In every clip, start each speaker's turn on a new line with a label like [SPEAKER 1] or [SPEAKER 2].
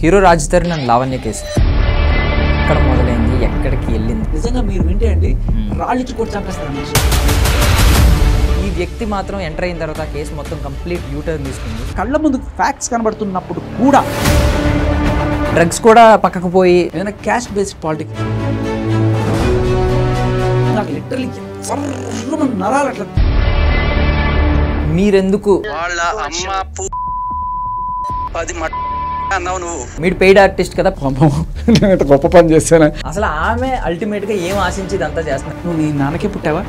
[SPEAKER 1] Hero Raj Tarun and Lavanya case ఎక్కడ మొదలైంది, ఎక్కడికి వెళ్ళింది?
[SPEAKER 2] నిజంగా మీరు వింటే అండి రాళ్ళిచ్చి కొట్టి చంపేస్తారు మనిషి.
[SPEAKER 1] ఈ వ్యక్తి మాత్రం ఎంటర్ అయిన తర్వాత కేసు మొత్తం కంప్లీట్ యూటర్న్ తీసుకుంది.
[SPEAKER 2] కళ్ళ ముందు ఫ్యాక్ట్స్ కనబడుతున్నప్పుడు కూడా
[SPEAKER 1] డ్రగ్స్ కూడా పక్కకు పోయి
[SPEAKER 2] ఏదైనా క్యాస్ట్ బేస్డ్ పాలిటిక్స్ నాకు లిటరలీ నరాలు అట్లా.
[SPEAKER 1] మీరెందుకు
[SPEAKER 3] వాళ్ళ అమ్మ అది అన్నావు నువ్వు?
[SPEAKER 1] మీరు పెయిడ్ ఆర్టిస్ట్ కదా,
[SPEAKER 2] నేను గొప్ప పని చేశాను.
[SPEAKER 1] అసలు ఆమె అల్టిమేట్ గా ఏం ఆశించి ఇదంతా చేస్తున్నారు?
[SPEAKER 2] నువ్వు నీ నాన్నకే పుట్టావా?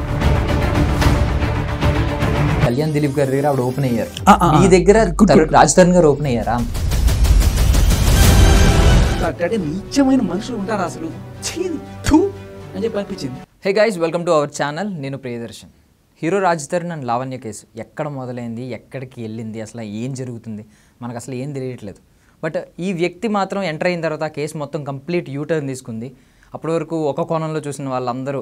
[SPEAKER 1] కళ్యాణ్ దిలీప్ గారి దగ్గర ఆవిడ ఓపెన్ అయ్యారు, మీ దగ్గర రాజ్ తరుణ్ గారు ఓపెన్ అయ్యారా?
[SPEAKER 2] అంటే నీచమైన మనుషులు ఉంటారు అసలు అని చెప్పి అనిపించింది.
[SPEAKER 1] Hey guys, welcome to our channel. నేను Priyadarshan. Hero Raj Tarun and Lavanya case ఎక్కడ మొదలైంది, ఎక్కడికి వెళ్ళింది, అసలు ఏం జరుగుతుంది మనకు అసలు ఏం తెలియట్లేదు. బట్ ఈ వ్యక్తి మాత్రం ఎంటర్ అయిన తర్వాత కేసు మొత్తం కంప్లీట్ యూటర్న్ తీసుకుంది. అప్పటి వరకు ఒక కోణంలో చూసిన వాళ్ళందరూ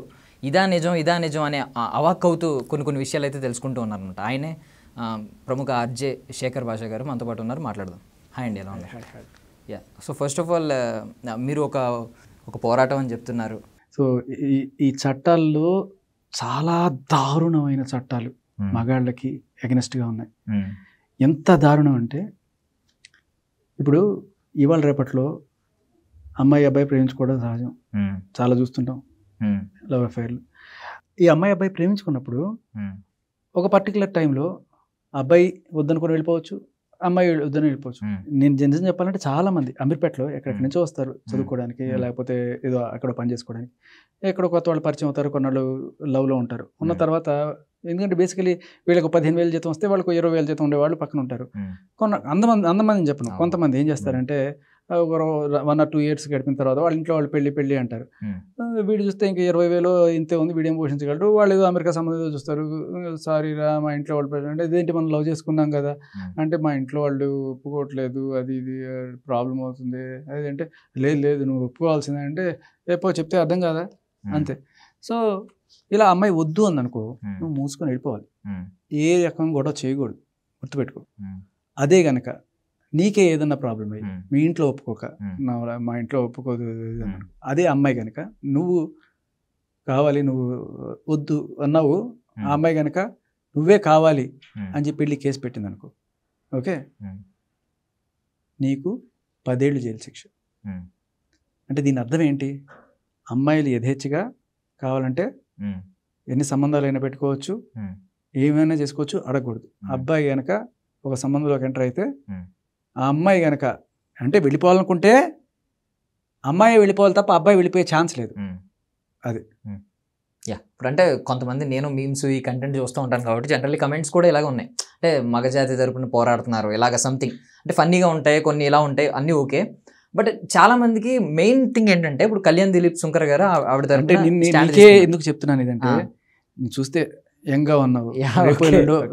[SPEAKER 1] ఇదా నిజం అనే అవాక్ అవుతూ కొన్ని విషయాలు అయితే తెలుసుకుంటూ ఉన్నారనమాట. ఆయనే ప్రముఖ ఆర్జే శేఖర్ భాష గారు మనతో పాటు ఉన్నారు, మాట్లాడదాం. హాయ్ అండి, ఎలా ఉన్నారు? Yeah, so first of all మీరు ఒక పోరాటం అని చెప్తున్నారు.
[SPEAKER 2] సో ఈ చట్టాల్లో చాలా దారుణమైన చట్టాలు మగాళ్ళకి ఎగనెస్ట్గా ఉన్నాయి. ఎంత దారుణం అంటే, ఇప్పుడు ఇవాళ రేపట్లో అమ్మాయి అబ్బాయి ప్రేమించుకోవడం సహజం, చాలా చూస్తుంటాం లవ్ అఫైర్లు. ఈ అమ్మాయి అబ్బాయి ప్రేమించుకున్నప్పుడు ఒక పర్టికులర్ టైంలో అబ్బాయి వద్దనుకొని వెళ్ళిపోవచ్చు, అమ్మాయి వద్దని వెళ్ళిపోవచ్చు. నేను జనరల్ చెప్పాలంటే చాలా మంది అమీర్పేటలో ఎక్కడికి నుంచో వస్తారు చదువుకోవడానికి, లేకపోతే ఏదో అక్కడ పని చేసుకోవడానికి. ఎక్కడో కొత్త వాళ్ళు పరిచయం అవుతారు, కొన్నాళ్ళు లవ్లో ఉంటారు. ఉన్న తర్వాత ఎందుకంటే బేసికలీ వీళ్ళకి 15,000 జీతం వస్తే వాళ్ళకు 20,000 జీతం ఉండేవాళ్ళు పక్కన ఉంటారు. అందమందిని చెప్పను, కొంతమంది ఏం చేస్తారంటే ఒక 1 or 2 years గడిపిన తర్వాత వాళ్ళ ఇంట్లో వాళ్ళు పెళ్ళి అంటారు. వీడు చూస్తే ఇంకా 20,000 ఇంతే ఉంది, వీడేం పోషించగలరు. వాళ్ళు ఏదో అమెరికా సంబంధం చూస్తారు. సారీ రా, మా ఇంట్లో వాళ్ళు అంటే ఇదేంటి మనం లవ్ చేసుకున్నాం కదా అంటే, మా ఇంట్లో వాళ్ళు ఒప్పుకోవట్లేదు, అది ఇది ప్రాబ్లం అవుతుంది. అదేంటే లేదు నువ్వు ఒప్పుకోవాల్సిందే అంటే, ఎప్పో చెప్తే అర్థం కాదా అంతే. సో ఇలా అమ్మాయి వద్దు అందనుకో, నువ్వు మూసుకొని వెళ్ళిపోవాలి. ఏ రకంగా గొడవ చేయకూడదు, గుర్తుపెట్టుకో. అదే గనక నీకే ఏదన్నా ప్రాబ్లం అయ్యి మీ ఇంట్లో ఒప్పుకోక, మా ఇంట్లో ఒప్పుకోదు అదే అమ్మాయి కనుక నువ్వు కావాలి, నువ్వు వద్దు అన్నావు, ఆ అమ్మాయి కనుక నువ్వే కావాలి అని చెప్పి వెళ్ళి కేసు పెట్టింది అనుకో, ఓకే, నీకు 10 ఏళ్ళు జైలు శిక్ష. అంటే దీని అర్థం ఏంటి? అమ్మాయిలు యథేచ్ఛగా కావాలంటే ఎన్ని సంబంధాలు అయినా పెట్టుకోవచ్చు, ఏమైనా చేసుకోవచ్చు, అడగకూడదు. అబ్బాయి కనుక ఒక సంబంధంలోకి ఎంటర్ అయితే ఆ అమ్మాయి కనుక అంటే వెళ్ళిపోవాలనుకుంటే అమ్మాయి వెళ్ళిపోవాలి తప్ప అబ్బాయి వెళ్ళిపోయే ఛాన్స్ లేదు. అది
[SPEAKER 1] యా, ఇప్పుడు అంటే కొంతమంది నేను మీమ్స్ ఈ కంటెంట్ చూస్తూ ఉంటాను కాబట్టి జనరల్లీ కమెంట్స్ కూడా ఇలాగ ఉన్నాయి. అంటే మగజాతి తరపున పోరాడుతున్నారు ఇలాగ సంథింగ్, అంటే ఫన్నీగా ఉంటాయి, కొన్ని ఇలా ఉంటాయి, అన్నీ ఓకే. బట్ చాలా మందికి మెయిన్ థింగ్ ఏంటంటే, ఇప్పుడు కళ్యాణ్ దిలీప్ శంకర్ గారు ఆవిడ
[SPEAKER 2] నీకే ఎందుకు చెప్తున్నాను ఇదంటే, నేను చూస్తే యంగ్గా ఉన్నావు,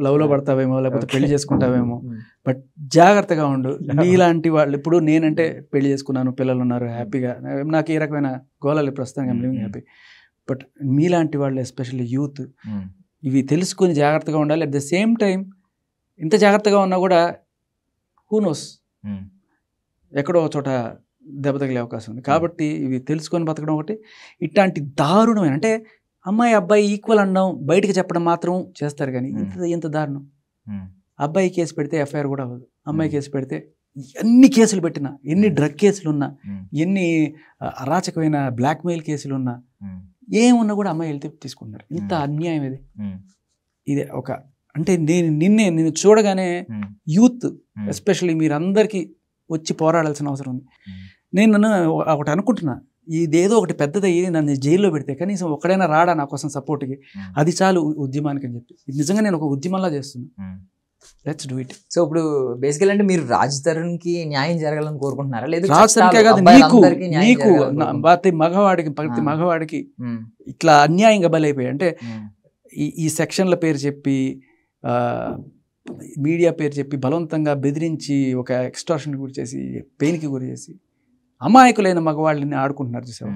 [SPEAKER 2] లవ్ లో పడతావేమో, లేకపోతే పెళ్లి చేసుకుంటావేమో, బట్ జాగ్రత్తగా ఉండు. నీలాంటి వాళ్ళు, ఇప్పుడు నేనంటే పెళ్లి చేసుకున్నాను, పిల్లలు ఉన్నారు, హ్యాపీగా, నాకు ఏ రకమైన గోళాలు ప్రస్తుతానికి ఐమ్ లివింగ్ హ్యాపీ. బట్ మీలాంటి వాళ్ళు ఎస్పెషల్లీ యూత్ ఇవి తెలుసుకుని జాగ్రత్తగా ఉండాలి. అట్ ద సేమ్ టైం ఇంత జాగ్రత్తగా ఉన్నా కూడా హూ నోస్ ఎక్కడో ఒక చోట దెబ్బ తగిలే అవకాశం ఉంది. కాబట్టి ఇవి తెలుసుకొని బతకడం ఒకటి. ఇట్లాంటి దారుణమైన, అంటే అమ్మాయి అబ్బాయి ఈక్వల్ అనడం, బయటికి చెప్పడం మాత్రం చేస్తారు, కానీ ఇంత దారుణం. అబ్బాయి కేసు పెడితే ఎఫ్ఐఆర్ కూడా అవ్వదు, అమ్మాయి కేసు పెడితే ఎన్ని కేసులు పెట్టినా, ఎన్ని డ్రగ్ కేసులు ఉన్నా, ఎన్ని అరాచకమైన బ్లాక్మెయిల్ కేసులు ఉన్నా, ఏమున్నా కూడా అమ్మాయి వెళ్తే తీసుకుంటారు. ఇంత అన్యాయం ఇది. ఇది ఒక, అంటే నేను చూడగానే యూత్ ఎస్పెషల్లీ మీరందరికీ వచ్చి పోరాడాల్సిన అవసరం ఉంది. నేను ఒకటి అనుకుంటున్నా, ఇదేదో ఒకటి పెద్దదయ్యి నన్ను జైల్లో పెడితే కనీసం ఒకడైనా రాడా నా కోసం సపోర్ట్కి, అది చాలు ఉద్యమానికి అని చెప్పి. నిజంగా నేను ఒక ఉద్యమంలా చేస్తున్నా. Let's do it.
[SPEAKER 1] సో ఇప్పుడు బేసికల్ అంటే మీరు రాజ్ తరుణ్కి న్యాయం జరగాలని కోరుకుంటున్నారా? లేదు
[SPEAKER 2] రాజ్ తరుణ్కే కాదు, నీకు ప్రతి మగవాడికి ఇట్లా అన్యాయంగా బలైపోయాయి. అంటే ఈ సెక్షన్ల పేరు చెప్పి, మీడియా పేరు చెప్పి బలవంతంగా బెదిరించి, ఒక ఎక్స్టార్షన్కి గురి చేసి, పెయిన్కి గురి చేసి అమాయకులైన మగవాళ్ళని ఆడుకుంటున్నారు చూసావు.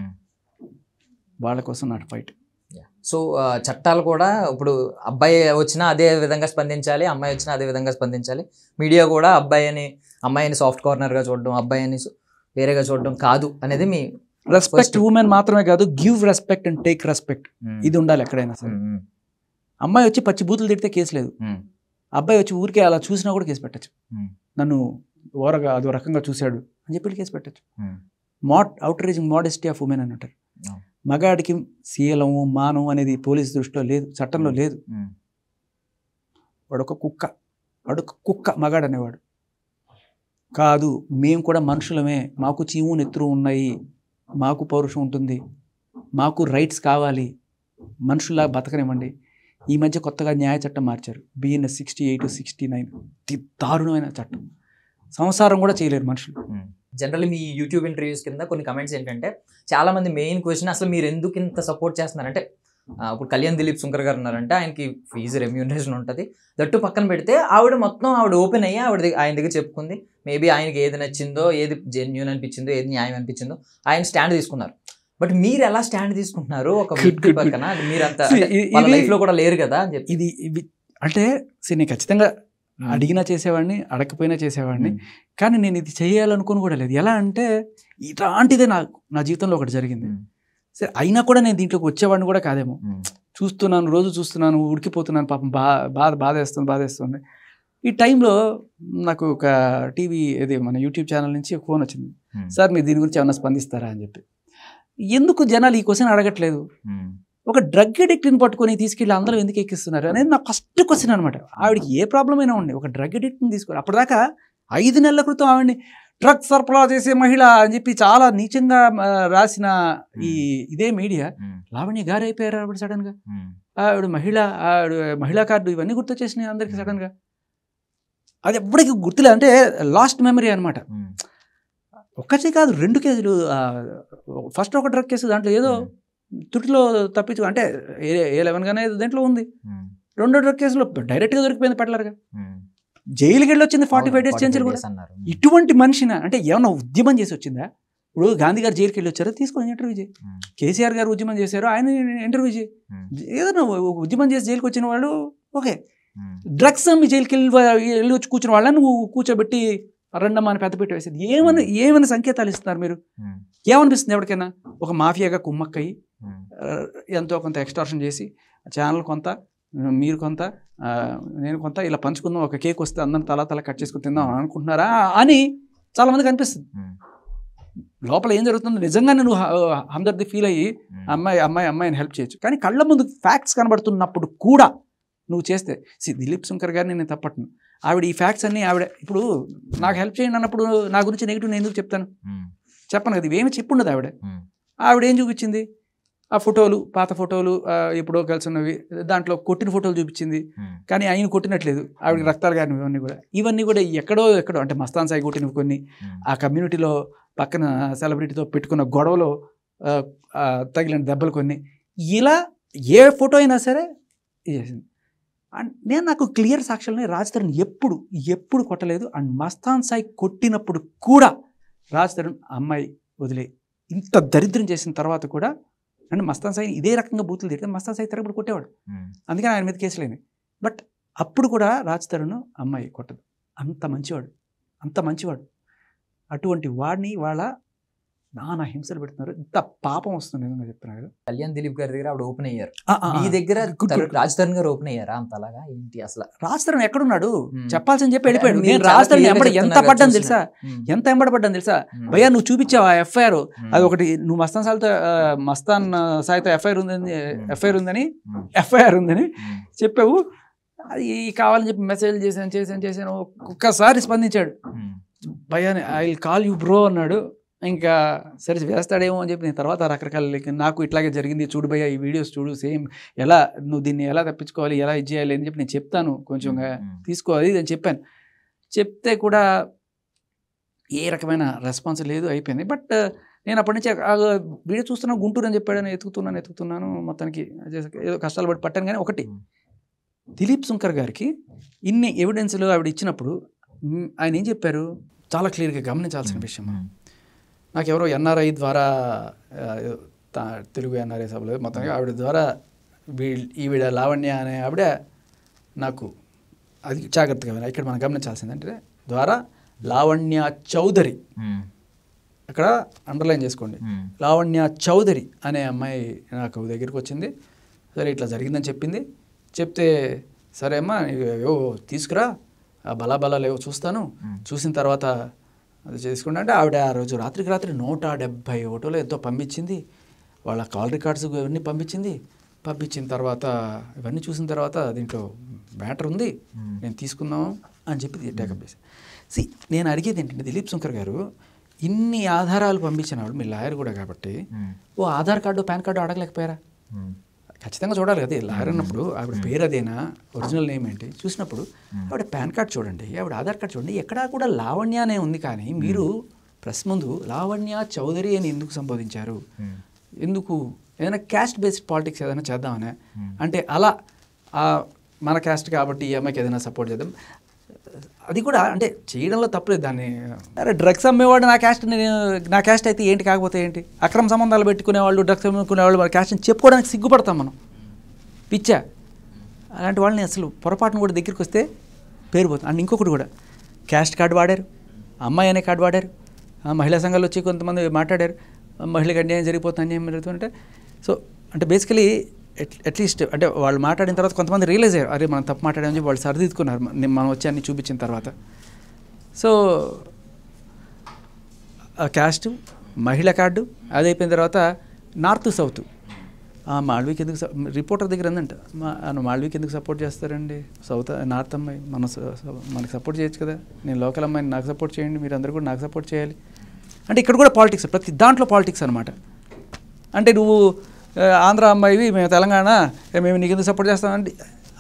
[SPEAKER 2] వాళ్ళ కోసం నాట్ ఫైట్.
[SPEAKER 1] సో చట్టాలు కూడా ఇప్పుడు అబ్బాయి వచ్చినా అదే విధంగా స్పందించాలి, అమ్మాయి వచ్చినా అదే విధంగా స్పందించాలి. మీడియా కూడా అమ్మాయిని సాఫ్ట్ కార్నర్గా చూడడం, అబ్బాయిని వేరేగా చూడడం కాదు అనేది మీ
[SPEAKER 2] రెస్పెక్ట్ ఉమెన్ మాత్రమే కాదు, give respect and take respect, ఇది ఉండాలి ఎక్కడైనా సరే. అమ్మాయి వచ్చి పచ్చి బూతులు తిడితే కేసు లేదు, అబ్బాయి వచ్చి ఊరికే అలా చూసినా కూడా కేసు పెట్టచ్చు. నన్ను ఓరగా అదో రకంగా చూశాడు అని చెప్పి కేసు పెట్టచ్చు. అవుట్రేజింగ్ మోడెస్టీ ఆఫ్ ఉమెన్ అని అంటారు. మగాడికి శీలము మానం అనేది పోలీసు దృష్టిలో లేదు, చట్టంలో లేదు. వాడు ఒక కుక్క మగాడు అనేవాడు కాదు. మేము కూడా మనుషులమే, మాకు చీము నెత్తురు ఉన్నాయి, మాకు పౌరుషం ఉంటుంది, మాకు రైట్స్ కావాలి, మనుషుల్లా బతకనివ్వండి. ఈ మధ్య కొత్తగా న్యాయ చట్టం మార్చారు, BNS 68, 69, దారుణమైన చట్టం. సంసారం కూడా చేయలేరు మనుషులు.
[SPEAKER 1] జనరల్లీ మీ యూట్యూబ్ ఇంటర్వ్యూస్ కింద కొన్ని కమెంట్స్ ఏంటంటే చాలా మంది మెయిన్ క్వశ్చన్ అసలు మీరు ఎందుకు ఇంత సపోర్ట్ చేస్తున్నారంటే, ఇప్పుడు కళ్యాణ్ దిలీప్ శంకర్ గారు ఉన్నారంటే ఆయనకి ఫీజు రెమ్యూనరేషన్ ఉంటుంది, దట్టు పక్కన పెడితే ఆవిడ ఓపెన్ అయ్యి ఆయన దగ్గర చెప్పుకుంది. మేబీ ఆయనకి ఏది నచ్చిందో, ఏది జెన్యూన్ అనిపించిందో, ఏది న్యాయం అనిపించిందో ఆయన స్టాండ్ తీసుకున్నారు. బట్ మీరు ఎలా స్టాండ్ తీసుకుంటున్నారు ఒక వ్యక్తి పక్కన? మీరంతా లైఫ్ లో కూడా లేరు కదా అని చెప్పి.
[SPEAKER 2] ఇది అంటే నేను ఖచ్చితంగా అడిగినా చేసేవాడిని, అడగకపోయినా చేసేవాడిని, కానీ నేను ఇది చేయాలనుకుని కూడా లేదు. ఎలా అంటే ఇలాంటిదే నా జీవితంలో ఒకటి జరిగింది. సరే అయినా కూడా నేను దీంట్లోకి వచ్చేవాడిని కూడా కాదేమో. రోజు చూస్తున్నాను, ఉడికిపోతున్నాను, పాపం బాధేస్తుంది. ఈ టైంలో నాకు ఒక టీవీ మన యూట్యూబ్ ఛానల్ నుంచి ఒక ఫోన్ వచ్చింది. సార్ మీరు దీని గురించి ఏమన్నా స్పందిస్తారా అని చెప్పి. ఎందుకు జనాలు ఈ క్వశ్చన్ అడగట్లేదు? ఒక డ్రగ్ అడిక్ట్ని పట్టుకొని తీసుకెళ్ళి అందరూ ఎందుకు ఎక్కిస్తున్నారు అనేది నా ఫస్ట్ క్వశ్చన్ అనమాట. ఆవిడకి ఏ ప్రాబ్లం అయినా ఉండి ఒక డ్రగ్ అడిక్ట్ని తీసుకొని, అప్పటిదాకా 5 నెలల క్రితం ఆవిడని డ్రగ్స్ సరఫరా చేసే మహిళ అని చెప్పి చాలా నీచంగా రాసిన ఇదే మీడియా లావణ్య గారు అయిపోయారు ఆవిడ సడన్ గా. ఆవిడ మహిళా కార్డు ఇవన్నీ గుర్తొచ్చేసినాయి అందరికి సడన్ గా. అది ఎప్పటికీ గుర్తులేదు, అంటే లాస్ట్ మెమరీ అనమాట. ఒక్కటే కాదు 2 కేసులు. ఫస్ట్ ఒక డ్రగ్ కేసు, దాంట్లో ఏదో తుటిలో తప్పించు అంటే A11 గానే దేంట్లో ఉంది. 2వ డ్రగ్ కేసులో డైరెక్ట్గా దొరికిపోయింది పెట్లర్గా. జైలుకి వెళ్ళి వచ్చింది 45 డేస్ చేంజ్ కూడా. ఇటువంటి మనిషిన అంటే ఏమన్నా ఉద్యమం చేసి వచ్చిందా? ఇప్పుడు గాంధీ గారు జైలుకి వెళ్ళి వచ్చారో తీసుకొని ఇంటర్వ్యూ చేయి. కేసీఆర్ గారు ఉద్యమం చేశారు, ఆయన ఇంటర్వ్యూ చేయి. ఏదైనా ఉద్యమం చేసి జైలుకి వచ్చిన వాళ్ళు ఓకే. డ్రగ్స్ అమ్మి జైలుకి వెళ్ళి వచ్చి కూర్చున్న వాళ్ళని నువ్వు కూర్చోబెట్టి రెండమ్మ అని పెద్ద పెట్టి వేసేది ఏమైనా సంకేతాలు ఇస్తున్నారు మీరు? ఏమనిపిస్తుంది ఎవరికైనా? ఒక మాఫియాగా కుమ్మక్కయ్యి ఎంతో కొంత ఎక్స్టార్షన్ చేసి ఛానల్ కొంత, మీరు కొంత, నేను కొంత, ఇలా పంచుకుందాం, ఒక కేక్ వస్తే అందరం తల కట్ చేసుకుని తిందాం అనుకుంటున్నారా అని చాలా మందికి అనిపిస్తుంది. లోపల ఏం జరుగుతుందో నిజంగానే నువ్వు హందర్ది ఫీల్ అయ్యి అమ్మాయిని హెల్ప్ చేయొచ్చు. కానీ కళ్ళ ముందు ఫ్యాక్ట్స్ కనబడుతున్నప్పుడు కూడా నువ్వు చేస్తే దిలీప్ శంకర్ గారిని నేను తప్పట్ను. ఆవిడ ఈ ఫ్యాక్ట్స్ అన్నీ ఆవిడ ఇప్పుడు నాకు హెల్ప్ చేయండి అన్నప్పుడు నా గురించి నెగిటివ్ నేను ఎందుకు చెప్తాను? చెప్పను కదా. ఇవేమి చెప్పుండదు ఆవిడ ఏం చూపించింది? ఆ ఫోటోలు, పాత ఫోటోలు, ఎప్పుడో కలిసి ఉన్నవి, దాంట్లో కొట్టిన ఫోటోలు చూపించింది. కానీ ఆయన కొట్టినట్లేదు, ఆవిడకి రక్తాలు కానివి ఇవన్నీ కూడా ఎక్కడో అంటే మస్తాన్ సాయి కొట్టినవి కొన్ని, ఆ కమ్యూనిటీలో పక్కన సెలబ్రిటీతో పెట్టుకున్న గొడవలో తగిలిన దెబ్బలు కొన్ని, ఇలా ఏ ఫోటో అయినా సరే ఇది చేసింది. అండ్ నాకు క్లియర్ సాక్ష్యాలని రాజ్ తరుణ్ ఎప్పుడు కొట్టలేదు. అండ్ మస్తాన్ సాయి కొట్టినప్పుడు కూడా రాజ్ తరుణ్ అమ్మాయి వదిలే ఇంత దరిద్రం చేసిన తర్వాత కూడా, అండ్ మస్తాన్ సాయి ఇదే రకంగా బూతులు తిడితే మస్తాన్ సాయి తరపుడు కొట్టేవాడు, అందుకని ఆయన మీద కేసులేని. బట్ అప్పుడు కూడా రాజ్ తరుణ్ అమ్మాయి కొట్టదు. అంత మంచివాడు. అటువంటి వాడిని వాళ్ళ నానా హింసలు పెడుతున్నారు. ఇంత పాపం వస్తుంది నిజంగా చెప్తున్నా కదా.
[SPEAKER 1] కళ్యాణ్ దిలీప్ గారి దగ్గర ఆవిడ ఓపెన్ అయ్యారు, మీ దగ్గర రాజ్ తరుణ్ గారు ఓపెన్ అయ్యారా? అంతలాగా ఏంటి అసలు? రాజ్ తరుణ్ ఎక్కడున్నాడు చెప్పాల్సింది చెప్పి వెళ్ళిపోయాడు. నేను రాజ్ తరుణ్ ఎంత ఎంబడపడ్డాను తెలుసా? భయ్యా నువ్వు చూపించావా ఎఫ్ఐఆర్? అది ఒకటి, నువ్వు మస్తాన్ సాయితో ఎఫ్ఐఆర్ ఉందని చెప్పావు, అది కావాలని చెప్పి మెసేజ్ చేశాను. ఒక్కసారి స్పందించాడు, భయ్యా I will call you bro అన్నాడు. ఇంకా సరే వేస్తాడేమో అని చెప్పి నేను తర్వాత రకరకాల నాకు ఇట్లాగే జరిగింది చూడు భయ్యా, ఈ వీడియోస్ చూడు, సేమ్ ఎలా నువ్వు దీన్ని ఎలా తప్పించుకోవాలి, ఎలా ఇది చేయాలి అని చెప్పి నేను చెప్తాను, కొంచెంగా తీసుకోవాలి అని చెప్పాను. చెప్తే కూడా ఏ రకమైన రెస్పాన్స్ లేదు, అయిపోయింది. బట్ నేను అప్పటి నుంచి వీడియో చూస్తున్నాను, గుంటూరు అని చెప్పాడు, ఎత్తుకుతున్నాను మొత్తానికి ఏదో కష్టాలు పడి పట్టాను. కానీ ఒకటి, దిలీప్ శంకర్ గారికి ఇన్ని ఎవిడెన్స్లు ఆవిడ ఇచ్చినప్పుడు ఆయన ఏం చెప్పారు చాలా క్లియర్గా గమనించాల్సిన విషయం. నాకు ఎవరో ఎన్ఆర్ఐ ద్వారా, తెలుగు ఎన్ఆర్ఐ సభలో మొత్తంగా ఆవిడ ద్వారా ఈవిడ లావణ్య అనే ఆవిడ నాకు అది జాగ్రత్తగా ఇక్కడ మనం గమనించాల్సిందంటే ద్వారా లావణ్య చౌదరి
[SPEAKER 2] ఇక్కడ అండర్లైన్ చేసుకోండి. లావణ్య చౌదరి అనే అమ్మాయి నాకు దగ్గరికి వచ్చింది. సరే ఇట్లా జరిగిందని చెప్తే సరే అమ్మా ఏవో తీసుకురా, ఆ బలాబలాలు ఏవో చూస్తాను, చూసిన తర్వాత అది చేసుకుంటా అంటే ఆవిడ ఆ రోజు రాత్రికి రాత్రి 170 ఫోటోలు ఎంతో పంపించింది. వాళ్ళ కాల్ రికార్డ్స్ ఇవన్నీ పంపించిన తర్వాత ఇవన్నీ చూసిన తర్వాత దీంట్లో మ్యాటర్ ఉంది, నేను తీసుకుందాం అని చెప్పి టేకప్ చేశాను. నేను అడిగేది ఏంటంటే దిలీప్ శంకర్ గారు ఇన్ని ఆధారాలు పంపించినవాడు, మీ లాయర్ కూడా కాబట్టి ఓ ఆధార్ కార్డు పాన్ కార్డు అడగలేకపోయారా? ఖచ్చితంగా చూడాలి కదా, లాయర్ అన్నప్పుడు ఆవిడ పేరు అదేనా, ఒరిజినల్ నేమ్ ఏంటి చూసినప్పుడు ఆవిడ పాన్ కార్డ్ చూడండి, ఆవిడ ఆధార్ కార్డ్ చూడండి, ఎక్కడా కూడా లావణ్య అనే ఉంది. కానీ మీరు ప్రెస్ ముందు లావణ్య చౌదరి అని ఎందుకు సంబోధించారు? ఎందుకు? ఏదైనా క్యాస్ట్ బేస్డ్ పాలిటిక్స్ ఏదైనా చేద్దామనే అంటే అలా మన క్యాస్ట్ కాబట్టి ఈ అమ్మాయికి ఏదైనా సపోర్ట్ చేద్దాం, అది కూడా అంటే చేయడంలో తప్పలేదు. దాన్ని అరే డ్రగ్స్ అమ్మేవాడు నా క్యాస్ట్ అయితే ఏంటి, కాకపోతే ఏంటి, అక్రమ సంబంధాలు పెట్టుకునేవాళ్ళు, డ్రగ్స్ అమ్ముకునేవాళ్ళు వాళ్ళ క్యాస్ట్ని చెప్పుకోవడానికి సిగ్గుపడతాం మనం, పిచ్చా. అలాంటి వాళ్ళని అసలు పొరపాటును కూడా దగ్గరికి వస్తే పేరు పోతుంది. అండ్ ఇంకొకటి కూడా క్యాస్ట్ కార్డు వాడారు, అమ్మాయి అనే కార్డు వాడారు, మహిళా సంఘాలు వచ్చి కొంతమంది మాట్లాడారు, మహిళకి అన్యాయం జరిగిపోతుంది, అన్యాయం జరుగుతుంటే. సో అంటే బేసికలీ అట్లీస్ట్ అంటే వాళ్ళు మాట్లాడిన తర్వాత కొంతమంది రియలైజ్ అయ్యారు, అరే మనం తప్పు మాట్లాడామని చెప్పి వాళ్ళు సరిదిద్దుకున్నారు మనం వచ్చి అన్ని చూపించిన తర్వాత. సో క్యాస్ట్, మహిళా కార్డు అది అయిపోయిన తర్వాత నార్త్ సౌత్, మాల్వీకి ఎందుకు రిపోర్టర్ దగ్గర ఉందంట, మాల్వీకి ఎందుకు సపోర్ట్ చేస్తారండి, సౌత్ నార్త్ అమ్మాయి మనకు సపోర్ట్ చేయొచ్చు కదా, నేను లోకల్ అమ్మాయిని నాకు సపోర్ట్ చేయండి, మీరు అందరూ కూడా నాకు సపోర్ట్ చేయాలి అంటే ఇక్కడ కూడా పాలిటిక్స్, ప్రతి దాంట్లో పాలిటిక్స్ అనమాట. అంటే నువ్వు ఆంధ్ర అమ్మాయివి, మేము తెలంగాణ, మేము నీకు ఎందుకు సపోర్ట్ చేస్తామంటే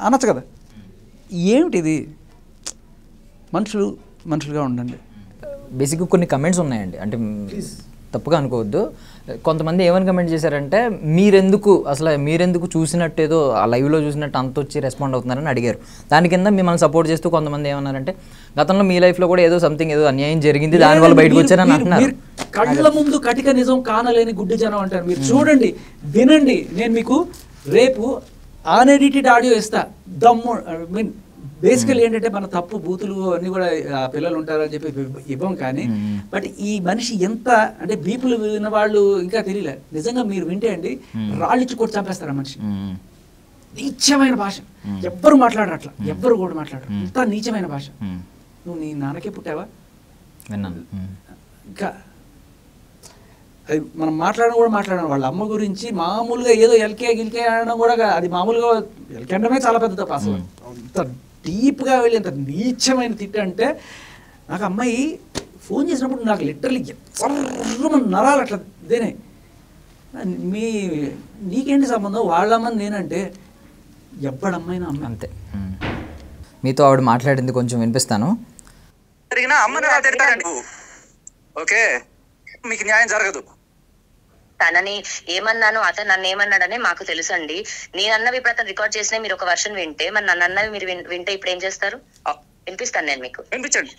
[SPEAKER 2] అనొచ్చు కదా. ఏమిటిది? మనుషులుగా ఉండండి.
[SPEAKER 1] బేసిక్గా కొన్ని కమెంట్స్ ఉన్నాయండి, అంటే తప్పుగా అనుకోవద్దు. కొంతమంది ఏమని కమెంట్ చేశారంటే మీరెందుకు చూసినట్టు ఏదో ఆ లైవ్లో చూసినట్టు అంత వచ్చి రెస్పాండ్ అవుతున్నారని అడిగారు. దాని కింద మిమ్మల్ని సపోర్ట్ చేస్తూ కొంతమంది ఏమన్నారంటే గతంలో మీ లైఫ్లో కూడా ఏదో సంథింగ్ ఏదో అన్యాయం జరిగింది, దానివల్ల బయటకు వచ్చారని అంటున్నారు.
[SPEAKER 2] కళ్ళ ముందు కటిక నిజం కానలేని గుడ్డి జనం అంటారు. మీరు చూడండి, వినండి, నేను మీకు రేపు అన్ఎడిటెడ్ ఆడియో ఇస్తా. దమ్ము మీన్ బేసికల్ ఏంటంటే మన తప్పు బూతులు అన్నీ కూడా పిల్లలు ఉంటారని చెప్పి ఇవ్వం. కానీ బట్ ఈ మనిషి ఎంత అంటే బీపులు విన్న వాళ్ళు ఇంకా తెలియలే. నిజంగా మీరు వింటే అండి రాళ్ళిచ్చి కొట్టి చంపేస్తారు ఆ మనిషి. నీచమైన భాష, ఎవ్వరు మాట్లాడరు అట్లా, ఎవ్వరు కూడా మాట్లాడరు. ఇంత నీచమైన భాష. నువ్వు నీ నాన్నకే పుట్టావా? ఇంకా అది మనం మాట్లాడడం వాళ్ళ అమ్మ గురించి మామూలుగా ఏదో ఎల్కే గిల్కే అనడం కూడా అది మామూలుగా ఎల్కే అనడమే చాలా పెద్ద తప్పు. అసలు అంత డీప్గా వెళ్ళి అంత నీచమైన తిట్టు అంటే నాకు అమ్మాయి ఫోన్ చేసినప్పుడు నాకు లిటరలీ నరాలు అట్లా ఇదేనే. నీకేంటి సంబంధం, వాళ్ళమ్మని నేనంటే ఎవ్వడమ్మైనా అమ్మ
[SPEAKER 1] అంతే. మీతో ఆవిడ మాట్లాడింది కొంచెం వినిపిస్తాను.
[SPEAKER 3] ఓకే, మీకు న్యాయం జరగదు.
[SPEAKER 4] తనని ఏమన్నాను, అతను నన్ను ఏమన్నాడని మాకు తెలుసు అండి. నేనన్నవి ఇప్పుడు అతను రికార్డ్ చేసినా మీరు ఒక వర్షన్ వింటే, మరి నన్ను అన్నవి మీరు వింటే ఇప్పుడు ఏం చేస్తారు? వినిపిస్తాను నేను మీకు.
[SPEAKER 3] వినిపించండి.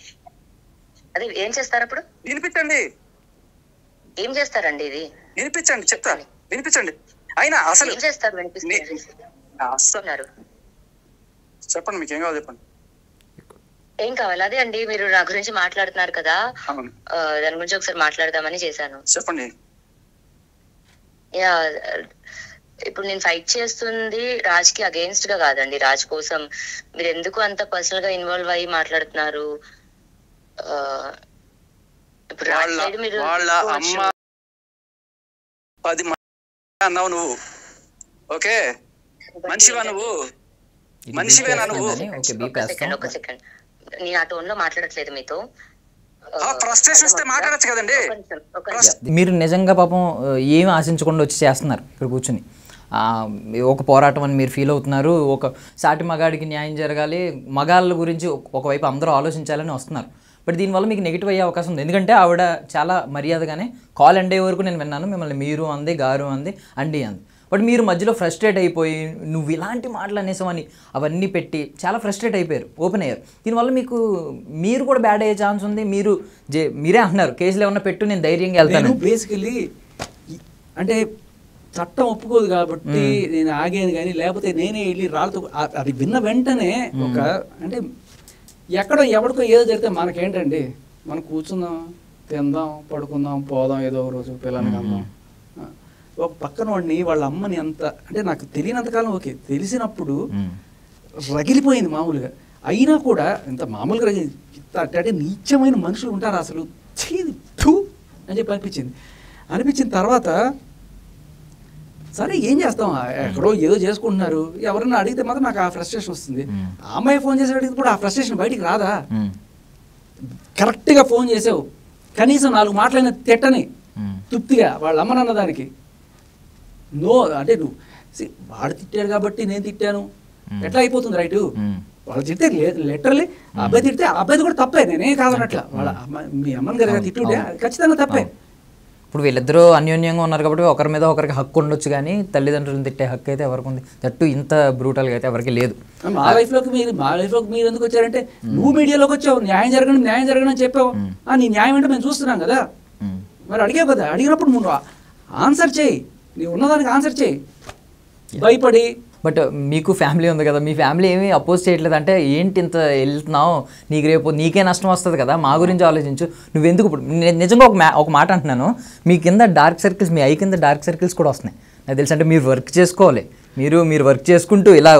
[SPEAKER 4] అదే ఏం చేస్తారు అప్పుడు?
[SPEAKER 3] వినిపించండి.
[SPEAKER 4] ఏం చేస్తారండి ఇది?
[SPEAKER 3] వినిపించండి, చెప్తా. వినిపించండి. అయినా అసలు
[SPEAKER 4] ఏం చేస్తారు? వినిపిస్తున్నారు.
[SPEAKER 3] చెప్పండి, మీకు ఏం కావాలి చెప్పండి.
[SPEAKER 4] ఏం కావాలి? అదే అండి, మీరు నా గురించి మాట్లాడుతున్నారు కదా, దాని గురించి ఒకసారి మాట్లాడదామని చేశాను.
[SPEAKER 3] చెప్పండి.
[SPEAKER 4] ఇప్పుడు నేను ఫైట్ చేస్తుంది రాజ్ కి అగేన్స్ట్ గా కాదండి, రాజ్ కోసం. మీరు ఎందుకు అంత పర్సనల్ గా ఇన్వాల్వ్ అయ్యి మాట్లాడుతున్నారు? ఇప్పుడు రాజ్ సైడ్ మీరు
[SPEAKER 3] వాళ్ళ అమ్మ 10 అన్నావు నువ్వు. ఓకే, మనిషివా నువ్వు? మనిషివేనా నువ్వు?
[SPEAKER 4] ఒక సెకండ్, నేను ఆ టోన్ లో మాట్లాడట్లేదు మీతో.
[SPEAKER 3] ఫ్రస్ట్రేషన్ వస్తే మాట్లాడచ్చు కదండి.
[SPEAKER 1] మీరు నిజంగా పాపం ఏమి ఆశించకుండా వచ్చి చేస్తున్నారు ఇక్కడ కూర్చుని. ఒక పోరాటం అని మీరు ఫీల్ అవుతున్నారు, ఒక సాటి మగాడికి న్యాయం జరగాలి, మగాళ్ళ గురించి ఒకవైపు అందరూ ఆలోచించాలని వస్తున్నారు. బట్ దీనివల్ల మీకు నెగిటివ్ అయ్యే అవకాశం ఉంది. ఎందుకంటే ఆవిడ చాలా మర్యాదగానే కాల్ ఎండ్ అయ్యే వరకు నేను విన్నాను, మిమ్మల్ని మీరు అంది, గారు అంది, అండి అంది. బట్ మీరు మధ్యలో ఫ్రస్ట్రేట్ అయిపోయి నువ్వు ఇలాంటి మాటలు అనేసామని అవన్నీ పెట్టి చాలా ఫ్రస్ట్రేట్ అయిపోయారు, ఓపెన్ అయ్యారు. దీనివల్ల మీరు కూడా బ్యాడ్ అయ్యే ఛాన్స్ ఉంది. మీరే అంటున్నారు కేసులు ఏమన్నా పెట్టు, నేను ధైర్యంగా వెళ్తాను.
[SPEAKER 2] బేసికలీ అంటే చట్టం ఒప్పుకోదు కాబట్టి నేను ఆగేది. కానీ లేకపోతే నేనే వెళ్ళి రాళ్ళతో అది విన్న వెంటనే ఒక అంటే ఎక్కడో ఎవరికో ఏదో జరిగితే మనకేంటండి, మనం కూర్చుందాం, తిందాం పడుకుందాం పోదాం ఏదో ఒక రోజు పిల్లలకి అందాం. ఒక పక్కన వాడిని వాళ్ళ అమ్మని అంత అంటే నాకు తెలియనంతకాలం ఓకే, తెలిసినప్పుడు రగిలిపోయింది మామూలుగా. అయినా కూడా ఇంత మామూలుగా అంటే నీచమైన మనుషులు ఉంటారు అసలు అని చెప్పి అనిపించిన తర్వాత సరే ఏం చేస్తాం, ఎక్కడో ఏదో చేసుకుంటున్నారు, ఎవరన్నా అడిగితే మాత్రం నాకు ఆ ఫ్రస్ట్రేషన్ వస్తుంది. ఆ అమ్మాయి ఫోన్ చేసి అడిగితే కూడా ఆ ఫ్రస్ట్రేషన్ బయటికి రాదా? కరెక్ట్గా ఫోన్ చేసావు, కనీసం 4 మాటలైనా తిట్టని తృప్తిగా వాళ్ళ అమ్మనన్న దానికి నో అంటే నువ్వు వాడు తిట్టాడు కాబట్టి నేను తిట్టాను ఎట్లా అయిపోతుంది రైటు? వాళ్ళు తిడితే లిటరల్లీ అబ్బాయి తిడితే అబ్బాయిది కూడా తప్పే, నేనే కాదన్నట్ల. వాళ్ళ మీ అమ్మని గారు తిట్టుంటే ఖచ్చితంగా తప్పే.
[SPEAKER 1] ఇప్పుడు వీళ్ళిద్దరూ అన్యోన్యంగా ఉన్నారు కాబట్టి ఒకరి మీద ఒకరికి హక్కు ఉండొచ్చు, కానీ తల్లిదండ్రులను తిట్టే హక్కు అయితే ఎవరికి ఉంది? దట్టు ఇంత బ్రూటల్గా అయితే ఎవరికి లేదు.
[SPEAKER 2] మా లైఫ్లోకి మీరు ఎందుకు వచ్చారంటే నువ్వు మీడియాలోకి వచ్చావు, న్యాయం జరగడం అని చెప్పావు. నీ న్యాయం ఏంటో మేము చూస్తున్నాం కదా, మరి అడిగావు కదా, అడిగినప్పుడు నువ్వు ఆన్సర్ చేయి, నీవు ఉన్నదానికి ఆన్సర్ చేయి, భయపడి.
[SPEAKER 1] బట్ మీకు ఫ్యామిలీ ఉంది కదా, మీ ఫ్యామిలీ ఏమీ అపోజ్ చేయట్లేదు అంటే ఏంటి ఇంత వెళ్తున్నావు, నీకు రేపు నీకే నష్టం వస్తుంది కదా, మా గురించి ఆలోచించు, నువ్వెందుకు. ఇప్పుడు నిజంగా ఒక మాట అంటున్నాను, మీ కింద డార్క్ సర్కిల్స్, మీ ఐ కింద డార్క్ సర్కిల్స్ కూడా వస్తున్నాయి నాకు తెలుసు. అంటే మీరు వర్క్ చేసుకోవాలి, మీరు వర్క్ చేసుకుంటూ ఇలా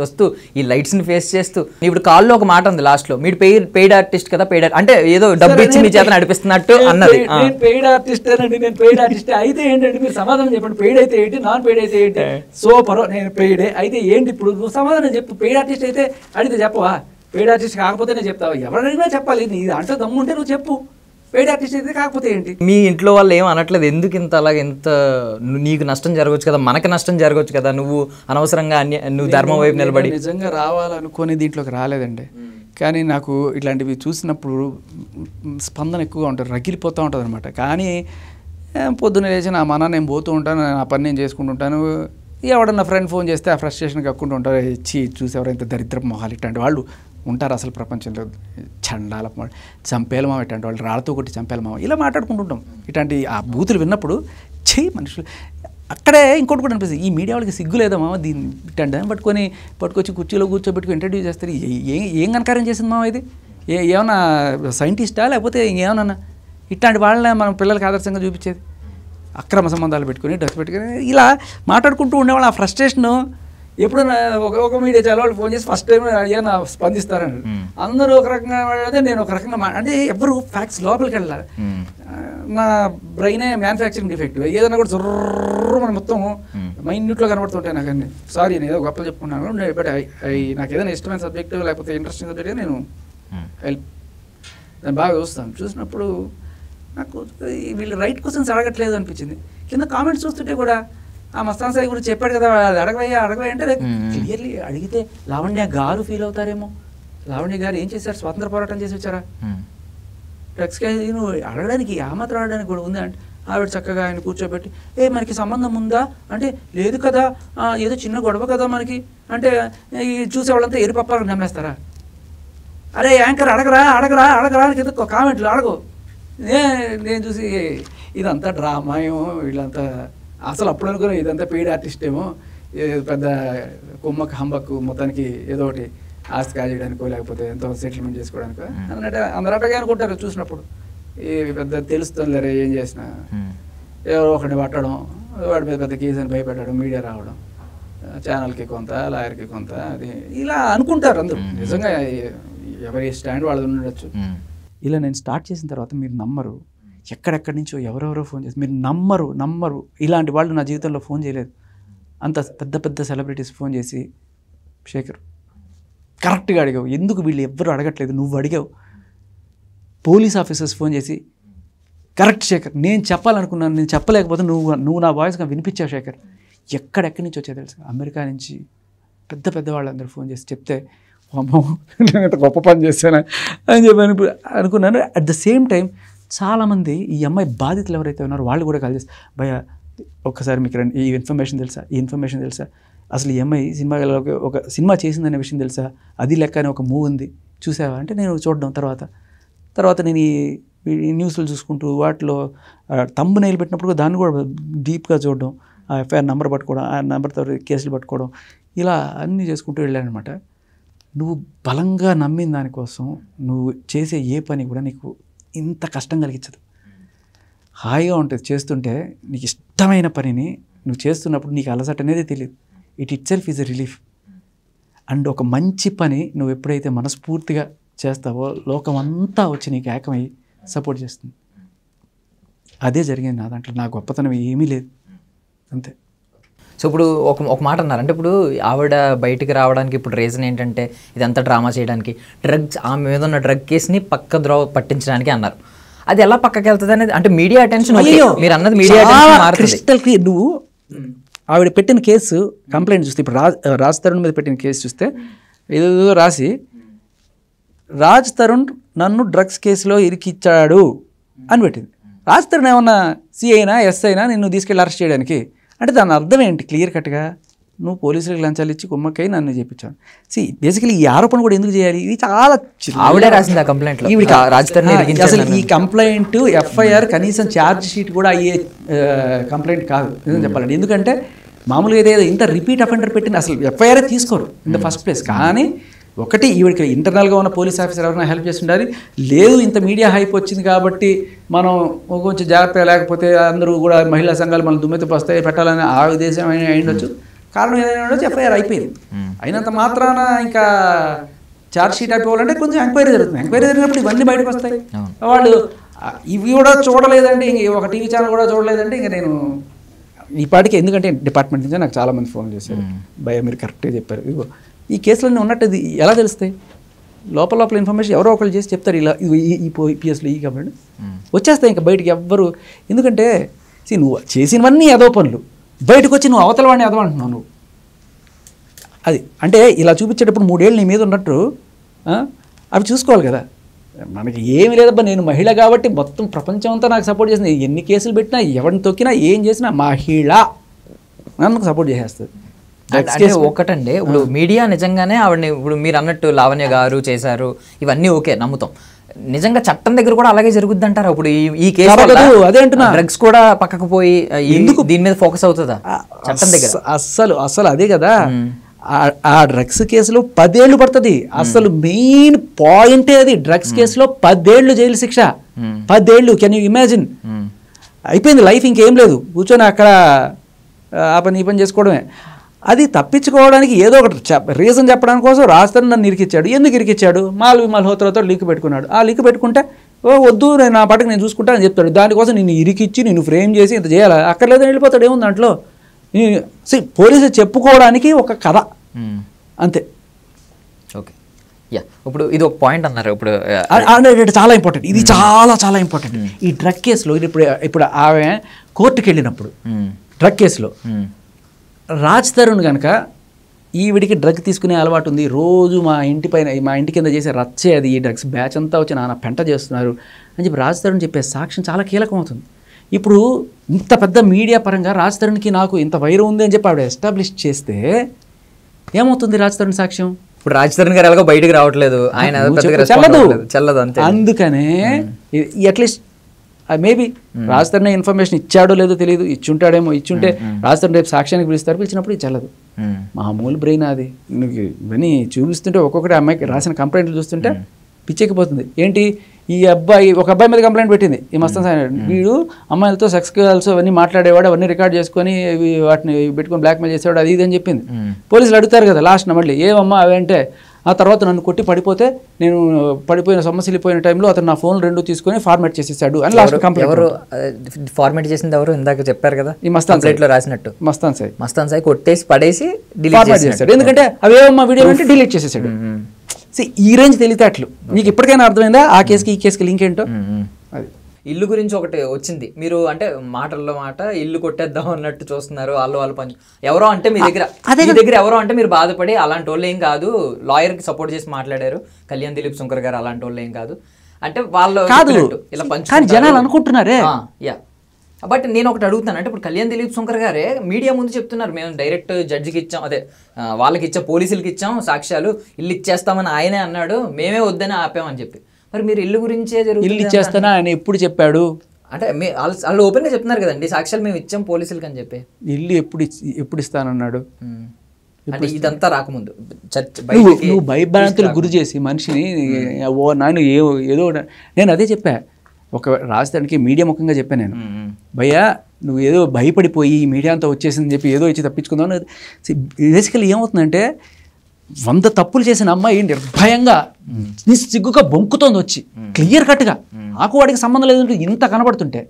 [SPEAKER 1] వస్తూ ఈ లైట్స్ని ఫేస్ చేస్తూ. ఇప్పుడు కాల్లో ఒక మాట ఉంది లాస్ట్లో, మీరు పెయిడ్ ఆర్టిస్ట్ కదా, పెయిడ్ అంటే ఏదో డబ్బు ఇచ్చి మీ చేత నడిపిస్తున్నట్టు అన్నది.
[SPEAKER 2] పెయిడ్ ఆర్టిస్ట్ అండి, నేను పెయిడ్ ఆర్టిస్ట్ అయితే ఏంటంటే మీరు సమాధానం చెప్పండి. పెయిడ్ అయితే ఏంటి, నాన్ పెయిడ్ అయితే ఏంటి? సూపర్, నేను పెయిడే అయితే ఏంటి? ఇప్పుడు నువ్వు సమాధానం చెప్పు. పెయిడ్ ఆర్టిస్ట్ అయితే అడిగితే చెప్పవా? పెయిడ్ ఆర్టిస్ట్ కాకపోతే నేను చెప్తావా? ఎవరైనా చెప్పాలి, నీ దాంట్లో దమ్ముంటే నువ్వు చెప్పు. పెయిడ్ ఆర్టిస్ట్ అయితే కాకపోతే ఏంటి?
[SPEAKER 1] మీ ఇంట్లో వాళ్ళు ఏం అనట్లేదు, ఎందుకు ఇంత అలాగే ఇంత నీకు నష్టం జరగవచ్చు కదా, మనకి నష్టం జరగవచ్చు కదా, నువ్వు అనవసరంగా నువ్వు ధర్మం వైపు నిలబడి.
[SPEAKER 2] నిజంగా రావాలనుకుని దీంట్లోకి రాలేదండి, కానీ నాకు ఇట్లాంటివి చూసినప్పుడు స్పందన ఎక్కువగా ఉంటుంది, రగిలిపోతూ ఉంటుంది అనమాట. కానీ పొద్దున్న లేచి నా మన నేను పోతూ ఉంటాను, నా పని నేను చేసుకుంటుంటాను. ఎవడన్నా ఫ్రెండ్ ఫోన్ చేస్తే ఆ ఫ్రస్ట్రేషన్ కక్కుంటూ ఉంటారు. చూసి ఎవరైతే దరిద్రపు మొహాలు ఇట్లాంటి వాళ్ళు ఉంటారు అసలు ప్రపంచంలో, చండాల చంపేలమా ఇట్లాంటి వాళ్ళు, రాళ్ళతో కొట్టి చంపేలమా ఇలా మాట్లాడుకుంటుంటాం. ఇట్లాంటి ఆ బూతులు విన్నప్పుడు మనుషులు అక్కడే ఇంకోటి కూడా అనిపిస్తుంది, ఈ మీడియా వాళ్ళకి సిగ్గు లేదమ్మా, దీన్ని ఇట్లాంటి దాన్ని పట్టుకొచ్చి కుర్చీలో కూర్చోబెట్టుకుని ఇంటర్వ్యూ చేస్తారు. ఏం కనకారం చేసింది మామ ఇది? ఏమన్నా సైంటిస్టా లేకపోతే ఇంకేమన్నా? ఇట్లాంటి వాళ్ళని మనం పిల్లలకి ఆదర్శంగా చూపించేది. అక్రమ సంబంధాలు పెట్టుకుని డ్రగ్స్ పెట్టుకుని ఇలా మాట్లాడుకుంటూ ఉండేవాళ్ళు. ఆ ఫ్రస్ట్రేషను ఎప్పుడైనా ఒక మీడియా చాలా వాళ్ళు ఫోన్ చేసి ఫస్ట్ టైం ఏమైనా స్పందిస్తారని, అందరూ ఒక రకంగా అదే నేను ఒక రకంగా అంటే ఎవరు ఫ్యాక్ట్స్ లోపలికి వెళ్ళాలి. నా బ్రెయినే మ్యానుఫ్యాక్చరింగ్ డిఫెక్ట్, ఏదైనా కూడా జర్ర మన మొత్తం మైన్యూట్లో కనబడుతుంటాయి నాకు అన్ని. సారీ నేను ఏదో గొప్పలు చెప్పుకున్నాను, బట్ నాకు ఏదైనా ఇష్టమైన సబ్జెక్ట్ లేకపోతే ఇంట్రెస్టింగ్ సబ్జెక్ట్ నేను దాన్ని బాగా చూసినప్పుడు నాకు వీళ్ళు రైట్ క్వశ్చన్స్ అడగట్లేదు అనిపించింది. కింద కామెంట్స్ చూస్తుంటే కూడా ఆ మస్తాన్ సాయి గురించి చెప్పాడు కదా, అడగవయ్యా అంటే క్లియర్లీ అడిగితే లావణ్య గారు ఫీల్ అవుతారేమో. లావణ్య గారు ఏం చేశారు? స్వాతంత్ర పోరాటం చేసి వచ్చారా? డ్రగ్స్ నువ్వు అడగడానికి ఆ మాత్రం అడగడానికి కూడా ఉందా అంటే ఆవిడ చక్కగా ఆయన కూర్చోబెట్టి మనకి సంబంధం ఉందా అంటే లేదు కదా, ఏదో చిన్న గొడవ కదా మనకి అంటే చూసేవాళ్ళంతా ఎరిపప్పాలకు నమ్మేస్తారా? అరే యాంకర్ అడగరా కింద కామెంట్లు అడగవు. నేను చూసి ఇదంతా డ్రామా ఏమో, వీళ్ళంతా అసలు అప్పుడు అనుకున్నా ఇదంతా పెయిడ్ ఆర్టిస్ట్ ఏమో, పెద్ద కుమ్మకు హంబకు మొత్తానికి ఏదో ఒకటి ఆస్తి కాజేయడానికో లేకపోతే ఎంతో సెటిల్మెంట్ చేసుకోవడానికో అన్నట్టు అందరూ అనుకుంటారు చూసినప్పుడు. పెద్ద తెలుస్తుంది లేరే ఏం చేసినా, ఎవరో ఒకరిని పట్టడం, వాడి మీద పెద్ద కేసు అని భయపెట్టడం, మీడియా రావడం, ఛానల్కి కొంత లాయర్కి కొంత, అది ఇలా అనుకుంటారు అందరూ. నిజంగా ఎవరి స్టాండ్ వాళ్ళది ఉండొచ్చు. ఇలా నేను స్టార్ట్ చేసిన తర్వాత మీరు నమ్మరు, ఎక్కడెక్కడి నుంచో ఎవరెవరో ఫోన్ చేసి మీరు నమ్మరు. ఇలాంటి వాళ్ళు నా జీవితంలో ఫోన్ చేయలేదు. అంత పెద్ద సెలబ్రిటీస్ ఫోన్ చేసి శేఖర్ కరెక్ట్గా అడిగావు, ఎందుకు వీళ్ళు ఎవ్వరు అడగట్లేదు, నువ్వు అడిగావు. పోలీస్ ఆఫీసర్స్ ఫోన్ చేసి కరెక్ట్ శేఖర్, నేను చెప్పాలనుకున్నాను, నేను చెప్పలేకపోతే నువ్వు నా వాయిస్గా వినిపించావు శేఖర్. ఎక్కడెక్కడి నుంచి వచ్చాయి తెలుసు, అమెరికా నుంచి పెద్ద వాళ్ళందరూ ఫోన్ చేసి చెప్తే అమ్మో నేను ఇంత గొప్ప పని చేశాను అని చెప్పి అనుకున్నాను. అట్ ద సేమ్ టైం చాలామంది ఈ అమ్మాయి బాధితులు ఎవరైతే ఉన్నారో వాళ్ళు కూడా కాల్ చేసి భయ ఒక్కసారి మీకు రండి, ఈ ఇన్ఫర్మేషన్ తెలుసా, అసలు ఈ అమ్మాయి సినిమాలోకి ఒక సినిమా చేసిందనే విషయం తెలుసా, అది లెక్క అని ఒక మూవ్ ఉంది చూసావా అంటే నేను చూడడం. తర్వాత నేను ఈ న్యూస్లు చూసుకుంటూ వాటిలో తంబ్ నెయిల్ పెట్టినప్పుడు దాన్ని కూడా డీప్గా చూడడం, ఆ ఎఫ్ఐఆర్ నెంబర్ పట్టుకోవడం, ఆ నెంబర్తో కేసులు పట్టుకోవడం, ఇలా అన్నీ చేసుకుంటూ వెళ్ళానమాట. నువ్వు బలంగా నమ్మిన దానికోసం నువ్వు చేసే ఏ పని కూడా నీకు ఇంత కష్టం కలిగించదు. హాయిగా ఉంటుంది చేస్తుంటే. నీకు ఇష్టమైన పనిని నువ్వు చేస్తున్నప్పుడు నీకు అలసట అనేది తెలియదు. It self is a relief. And ఒక మంచి పని నువ్వు ఎప్పుడైతే మనస్ఫూర్తిగా చేస్తావో లోకం అంతా వచ్చి నీకు ఏకమై సపోర్ట్ చేస్తుంది. అదే జరిగింది నా దాంట్లో. నా గొప్పతనం ఏమీ లేదు, అంతే.
[SPEAKER 1] సో ఇప్పుడు ఒక మాట అన్నారు, అంటే ఇప్పుడు ఆవిడ బయటికి రావడానికి ఇప్పుడు రీజన్ ఏంటంటే ఇదంతా డ్రామా చేయడానికి, డ్రగ్స్, ఆమె మీద ఉన్న డ్రగ్ కేసుని పక్క ద్రోవ పట్టించడానికి అన్నారు. అది ఎలా పక్కకి వెళ్తుంది అనేది, అంటే మీడియా అటెన్షన్, మీరు అన్నది మీడియా అటెన్షన్
[SPEAKER 2] క్రిస్టల్ క్లియర్. నువ్వు ఆవిడ పెట్టిన కేసు కంప్లైంట్ చూస్తే, ఇప్పుడు రాజ్ తరుణ్ మీద పెట్టిన కేసు చూస్తే ఏదో రాసి రాజ్ తరుణ్ నన్ను డ్రగ్స్ కేసులో ఇరికిచ్చాడు అని పెట్టింది. రాజ్ తరుణ్ ఏమన్నా సిఐనా ఎస్ఐనా నిన్ను తీసుకెళ్ళి అరెస్ట్ చేయడానికి? అంటే దాని అర్థం ఏంటి? క్లియర్ కట్గా నువ్వు పోలీసులకు లంచాలు ఇచ్చి కుమ్మక్కై నన్ను చెప్పించాను. బేసికలీ ఈ ఆరోపణ కూడా ఎందుకు చేయాలి? ఇది చాలా
[SPEAKER 1] ఆవిడే రాసింది ఆ కంప్లైంట్.
[SPEAKER 2] అసలు ఈ కంప్లైంట్ ఎఫ్ఐఆర్ కనీసం ఛార్జ్ షీట్ కూడా అయ్యే కంప్లైంట్ కాదు నిజం చెప్పాలండి. ఎందుకంటే మామూలుగా ఏదో ఇంత రిపీట్ అఫెండర్ పెట్టింది అసలు ఎఫ్ఐఆర్ తీసుకోరు ఇన్ ద ఫస్ట్ ప్లేస్. కానీ ఒకటి ఈవిడికి ఇంటర్నల్గా ఉన్న పోలీస్ ఆఫీసర్ ఎవరైనా హెల్ప్ చేసి ఉండాలి. లేదు ఇంత మీడియా హైప్ వచ్చింది కాబట్టి మనం కొంచెం జాగ్రత్తగా లేకపోతే అందరూ కూడా మహిళా సంఘాలు మనం దుమ్మెత్తి వస్తాయి పెట్టాలని ఆ ఉద్దేశం అయిండొచ్చు. కారణం ఏదైనా ఉండొచ్చు, ఎఫ్ఐఆర్ అయిపోయింది. అయినంత మాత్రాన ఇంకా ఛార్జ్ షీట్ అయిపోవాలంటే కొంచెం ఎంక్వైరీ జరుగుతుంది. ఎంక్వైరీ జరిగినప్పుడు ఇవన్నీ బయటకు వస్తాయి. వాళ్ళు ఇవి కూడా చూడలేదండి, ఒక టీవీ ఛానల్ కూడా చూడలేదంటే ఇంకా నేను ఈ పాటికి, ఎందుకంటే డిపార్ట్మెంట్ నుంచి నాకు చాలామంది ఫోన్ చేశారు, భయ మీరు కరెక్ట్గా చెప్పారు, ఇదిగో ఈ కేసులన్నీ ఉన్నట్టు ఎలా తెలుస్తాయి? లోపల ఇన్ఫర్మేషన్ ఎవరో ఒకరు చేసి చెప్తారు, ఇలా ఈ పిఎస్లో ఈ కంప్లైంట్ వచ్చేస్తాయి ఇంకా బయటికి ఎవ్వరు. ఎందుకంటే నువ్వు చేసినవన్నీ ఏదో పనులు, బయటకు వచ్చి నువ్వు అవతల వాడిని ఎదవ అంటున్నావు నువ్వు. అది అంటే ఇలా చూపించేటప్పుడు 3 ఏళ్ళు నీ మీద ఉన్నట్టు అవి చూసుకోవాలి కదా. మనకి ఏమి లేదబ్బా, నేను మహిళ కాబట్టి మొత్తం ప్రపంచం అంతా నాకు సపోర్ట్ చేసింది. ఎన్ని కేసులు పెట్టినా, ఎవరిని తొక్కినా, ఏం చేసినా మహిళ నన్ను సపోర్ట్ చేసేస్తుంది.
[SPEAKER 1] ఒకటండి, ఇప్పుడు మీడియా నిజంగానే ఆవిడని, ఇప్పుడు మీరు అన్నట్టు లావణ్య గారు చేశారు, ఇవన్నీ ఓకే నమ్ముతాం. నిజంగా చట్టం దగ్గర కూడా అలాగే జరుగుద్ది అంటారు. ఇప్పుడు ఈ కేసు
[SPEAKER 2] అదే అంటున్నా,
[SPEAKER 1] డ్రగ్స్ కూడా పక్కకు పోయి ఎందుకు దీని మీద ఫోకస్ అవుతుందా చట్టం దగ్గర?
[SPEAKER 2] అస్సలు అదే కదా. ఆ డ్రగ్స్ కేసులో 10 ఏళ్ళు పడుతుంది. అసలు మెయిన్ పాయింటే అది. డ్రగ్స్ కేసులో 10 ఏళ్ళు జైలు శిక్ష. 10 ఏళ్ళు. Can you imagine? అయిపోయింది లైఫ్, ఇంకేం లేదు. కూర్చొని అక్కడ ఆ పని ఈ పని చేసుకోవడమే. అది తప్పించుకోవడానికి ఏదో ఒకటి రీజన్ చెప్పడానికి కోసం రాజధాని నన్ను ఇరికిచ్చాడు. ఎందుకు ఇరికిచ్చాడు? మాల్వి మల్హోత్రాతో లీక్ పెట్టుకున్నాడు. ఆ లీక్ పెట్టుకుంటే వద్దు నేను నా పాటకు నేను చూసుకుంటా అని చెప్తాడు. దానికోసం నిన్ను ఇరికిచ్చి నిన్ను ఫ్రేమ్ చేసి ఇంత చేయాలి, అక్కర్లేదని వెళ్ళిపోతాడు. ఏముంది దాంట్లో? పోలీసులు చెప్పుకోవడానికి ఒక కథ అంతే.
[SPEAKER 1] Okay, yeah. ఇప్పుడు ఇది ఒక పాయింట్ అన్నారు. ఇప్పుడు
[SPEAKER 2] చాలా ఇంపార్టెంట్, ఇది చాలా ఇంపార్టెంట్. ఈ డ్రగ్ కేసులో ఇప్పుడు ఆమె కోర్టుకు వెళ్ళినప్పుడు డ్రగ్ కేసులో రాజ్ తరుణ్ కనుక ఈవిడికి డ్రగ్ తీసుకునే అలవాటు ఉంది, రోజు మా ఇంటి కింద చేసే రచ్చే అది, ఈ డ్రగ్స్ బ్యాచ్ అంతా వచ్చి నాన్న పెంట చేస్తున్నారు అని చెప్పి రాజ్ తరుణ్ చెప్పే సాక్ష్యం చాలా కీలకం అవుతుంది. ఇప్పుడు ఇంత పెద్ద మీడియా పరంగా రాజ్ తరుణ్కి నాకు ఇంత వైరం ఉంది అని చెప్పి ఆవిడ ఎస్టాబ్లిష్ చేస్తే ఏమవుతుంది రాజ్ తరుణ్ సాక్ష్యం?
[SPEAKER 1] ఇప్పుడు రాజ్ తరుణ్ గారు ఎలాగో బయటకు రావట్లేదు, ఆయన చెల్లదు.
[SPEAKER 2] అందుకనే at least maybe Raj Tarun information ఇచ్చాడో లేదో తెలియదు, ఇచ్చుంటాడేమో. ఇచ్చుంటే రాజ్ తరుణ్ రేపు సాక్ష్యానికి పిలుస్తారు, పిలిచినప్పుడు ఇది చెల్లదు. మామూలు బ్రెయిన్ అది. నువ్వు ఇవన్నీ చూపిస్తుంటే ఒక్కొక్కటి అమ్మాయికి రాసిన కంప్లైంట్లు చూస్తుంటే పిచ్చెక్కిపోతుంది. ఏంటి ఈ అబ్బాయి, ఒక అబ్బాయి మీద కంప్లైంట్ పెట్టింది ఈ మస్తాన్ సాయి, వీడు అమ్మాయిలతో సెక్స్ గర్ల్స్ అవన్నీ మాట్లాడేవాడు, అవన్నీ రికార్డ్ చేసుకొని వాటిని పెట్టుకొని బ్లాక్మెయిల్ చేసేవాడు, అది ఇది అని చెప్పింది. పోలీసులు అడుగుతారు కదా లాస్ట్ మళ్ళీ, ఏమమ్మా అవంటే, ఆ తర్వాత నన్ను కొట్టి పడిపోతే నేను పడిపోయిన సమస్యలిపోయిన టైంలో అతను నా ఫోన్ 2 తీసుకొని ఫార్మాట్ చేసేసాడు అని లాస్ట్ కంప్లైంట్.
[SPEAKER 1] ఎవరు ఫార్మాట్ చేసింది? ఎవరు ఇందాక చెప్పారు కదా, ఈ మస్తాన్ సైట్లో రాసినట్టు మస్తాన్ సాయి కొట్టేసి పడేసి డిలీట్ చేశాడు.
[SPEAKER 2] ఎందుకంటే అవేమమ్మా వీడియో అంటే డిలీట్ చేసేసాడు. ఈ రేంజ్ తెలివితేటలు నీకు ఇప్పటికైనా అర్థమైందా? ఆ కేసుకి ఈ కేసుకి లింక్ ఏంటో. అది
[SPEAKER 1] ఇల్లు గురించి ఒకటి వచ్చింది, మీరు అంటే మాటల్లో మాట ఇల్లు కొట్టేద్దాం అన్నట్టు చూస్తున్నారు. వాళ్ళు పని ఎవరో అంటే మీ దగ్గర ఎవరో అంటే మీరు బాధపడి అలాంటి వాళ్ళు ఏం కాదు, లాయర్కి సపోర్ట్ చేసి మాట్లాడారు కళ్యాణ్ దిలీప్ శంకర్ గారు, అలాంటి వాళ్ళు ఏం కాదు అంటే వాళ్ళు కాదు ఇలా పంచుకుంటారు
[SPEAKER 2] జనాలు అనుకుంటున్నారే.
[SPEAKER 1] యా, బట్ నేను ఒకటి అడుగుతాను, అంటే ఇప్పుడు కళ్యాణ్ దిలీప్ శంకర్ గారే మీడియా ముందు చెప్తున్నారు, మేము డైరెక్ట్ జడ్జికి ఇచ్చాం, అదే వాళ్ళకి ఇచ్చాం, పోలీసులకి ఇచ్చాం సాక్ష్యాలు, ఇల్లు ఇచ్చేస్తామని ఆయనే అన్నాడు, మేమే వద్దని ఆపామని చెప్పి. మరి మీరు ఇల్లు గురించే
[SPEAKER 2] ఇల్లు ఇచ్చేస్తానా ఆయన ఎప్పుడు చెప్పాడు?
[SPEAKER 1] అంటే వాళ్ళు ఓపెన్గా చెప్తున్నారు కదండి, సాక్ష్యాలు మేము ఇచ్చాం పోలీసులకి అని చెప్పి.
[SPEAKER 2] ఇల్లు ఎప్పుడు ఇస్తానన్నాడు?
[SPEAKER 1] అంటే ఇదంతా రాకముందు
[SPEAKER 2] నువ్వు భయభ్రాంతులకు గురి చేసి మనిషిని నాయన ఏదో నేను అదే చెప్పా, ఒక రాజధానికి మీడియా ముఖంగా చెప్పాను నేను, భయ్యా నువ్వు ఏదో భయపడిపోయి మీడియా అంతా వచ్చేసిందని చెప్పి ఏదో ఇచ్చి తప్పించుకుందాం. బేసికలీ ఏమవుతుందంటే 100 తప్పులు చేసిన అమ్మాయి నిర్భయంగా సిగ్గుగా బొంకుతోంది వచ్చి క్లియర్ కట్గా, నాకు వాడికి సంబంధం లేదంటే ఇంత కనబడుతుంటే,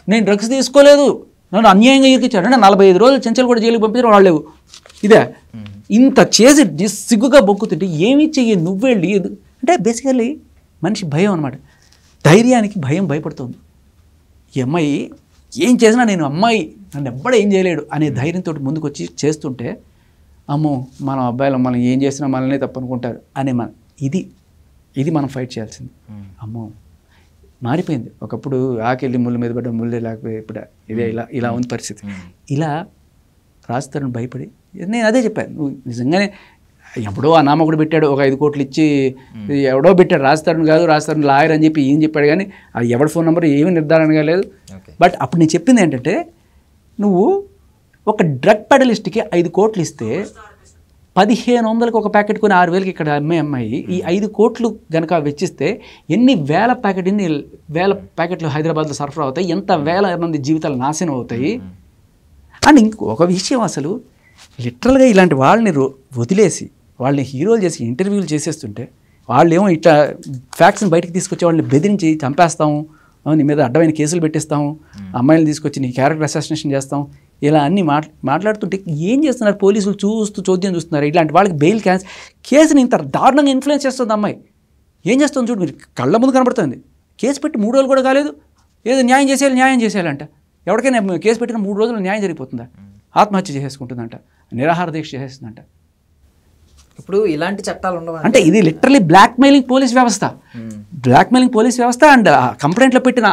[SPEAKER 2] నేను డ్రగ్స్ తీసుకోలేదు, నన్ను అన్యాయంగా ఇరికిచ్చాడు అంటే 45 రోజులు చెంచలు కూడా జైలుకి పంపించారు వాళ్ళు ఇదే, ఇంత చేసి సిగ్గుగా బొక్కుతుంటే ఏమి చెయ్యి నువ్వెళ్ళి అంటే బేసికల్లీ మనిషి భయం అనమాట. ధైర్యానికి భయం భయపడుతుంది. ఈ అమ్మాయి ఏం చేసినా నేను అమ్మాయి నన్ను ఎవ్వడూ ఏం చేయలేడు అనే ధైర్యంతో ముందుకు వచ్చి చేస్తుంటే, అమ్మో మన అబ్బాయిలు మనం ఏం చేసినా మనల్నే తప్పు అనుకుంటారు అనే ఇది మనం ఫైట్ చేయాల్సింది. అమ్మో మారిపోయింది. ఒకప్పుడు ఆకెళ్ళి ముళ్ళు మీద పడ్డ ముళ్ళే లేకపోతే ఇప్పుడు ఇదే ఇలా ఉంది పరిస్థితి. ఇలా రాజుతారని భయపడి నేను అదే చెప్పాను, నువ్వు నిజంగానే ఎప్పుడో ఆ నామకుడు పెట్టాడు ఒక 5 కోట్లు ఇచ్చి, ఎవడో పెట్టాడు రాజుతారని కాదు, రాజుతారని లాయర్ అని చెప్పి ఏం చెప్పాడు, కానీ అది ఎవరి ఫోన్ నెంబర్ ఏమీ నిర్ధారణగా లేదు. బట్ అప్పుడు నేను చెప్పింది ఏంటంటే, నువ్వు ఒక డ్రగ్ పెడలిస్ట్కి 5 కోట్లు ఇస్తే 1500కి ఒక ప్యాకెట్ కొని 6000కి ఇక్కడ అమ్మాయి ఈ 5 కోట్లు కనుక వెచ్చిస్తే ఎన్ని వేల ప్యాకెట్లు హైదరాబాద్లో సరఫరా అవుతాయి, ఎంత వేల మంది జీవితాలు నాశనం అవుతాయి. అండ్ ఇంకొక విషయం, అసలు లిటరల్గా ఇలాంటి వాళ్ళని వదిలేసి వాళ్ళని హీరోలు చేసి ఇంటర్వ్యూలు చేసేస్తుంటే, వాళ్ళు ఏమో ఇట్లా ఫ్యాక్ట్స్ని బయటకు తీసుకొచ్చి వాళ్ళని బెదిరించి చంపేస్తాము, నీ మీద అడ్డమైన కేసులు పెట్టిస్తాము, అమ్మాయిని తీసుకొచ్చి నీ క్యారెక్టర్ అసాసినేషన్ చేస్తాం, ఇలా అన్నీ మాట్లాడుతుంటే ఏం చేస్తున్నారు పోలీసులు? చోద్యం చూస్తున్నారు. ఇలాంటి వాళ్ళకి బెయిల్ కేసుని ఇంత దారుణంగా ఇన్ఫ్లుయెన్స్ చేస్తుంది అమ్మాయి. ఏం చేస్తుంది చూడు, మీరు కళ్ళ ముందు కనబడుతుంది. కేసు పెట్టి 3 రోజులు కూడా కాలేదు, ఏదో న్యాయం చేసేయాలంట. ఎవరికైనా కేసు పెట్టిన 3 రోజులు న్యాయం జరిగిపోతుందా? ఆత్మహత్య చేసేసుకుంటుందంట, నిరాహార దీక్ష చేసేస్తుందంట.
[SPEAKER 1] ఇప్పుడు ఇలాంటి చట్టాలు ఉండవు
[SPEAKER 2] అంటే ఇది లిటరలీ బ్లాక్మెయిలింగ్ పోలీస్ వ్యవస్థ. అండ్ కంప్లైంట్లో పెట్టిన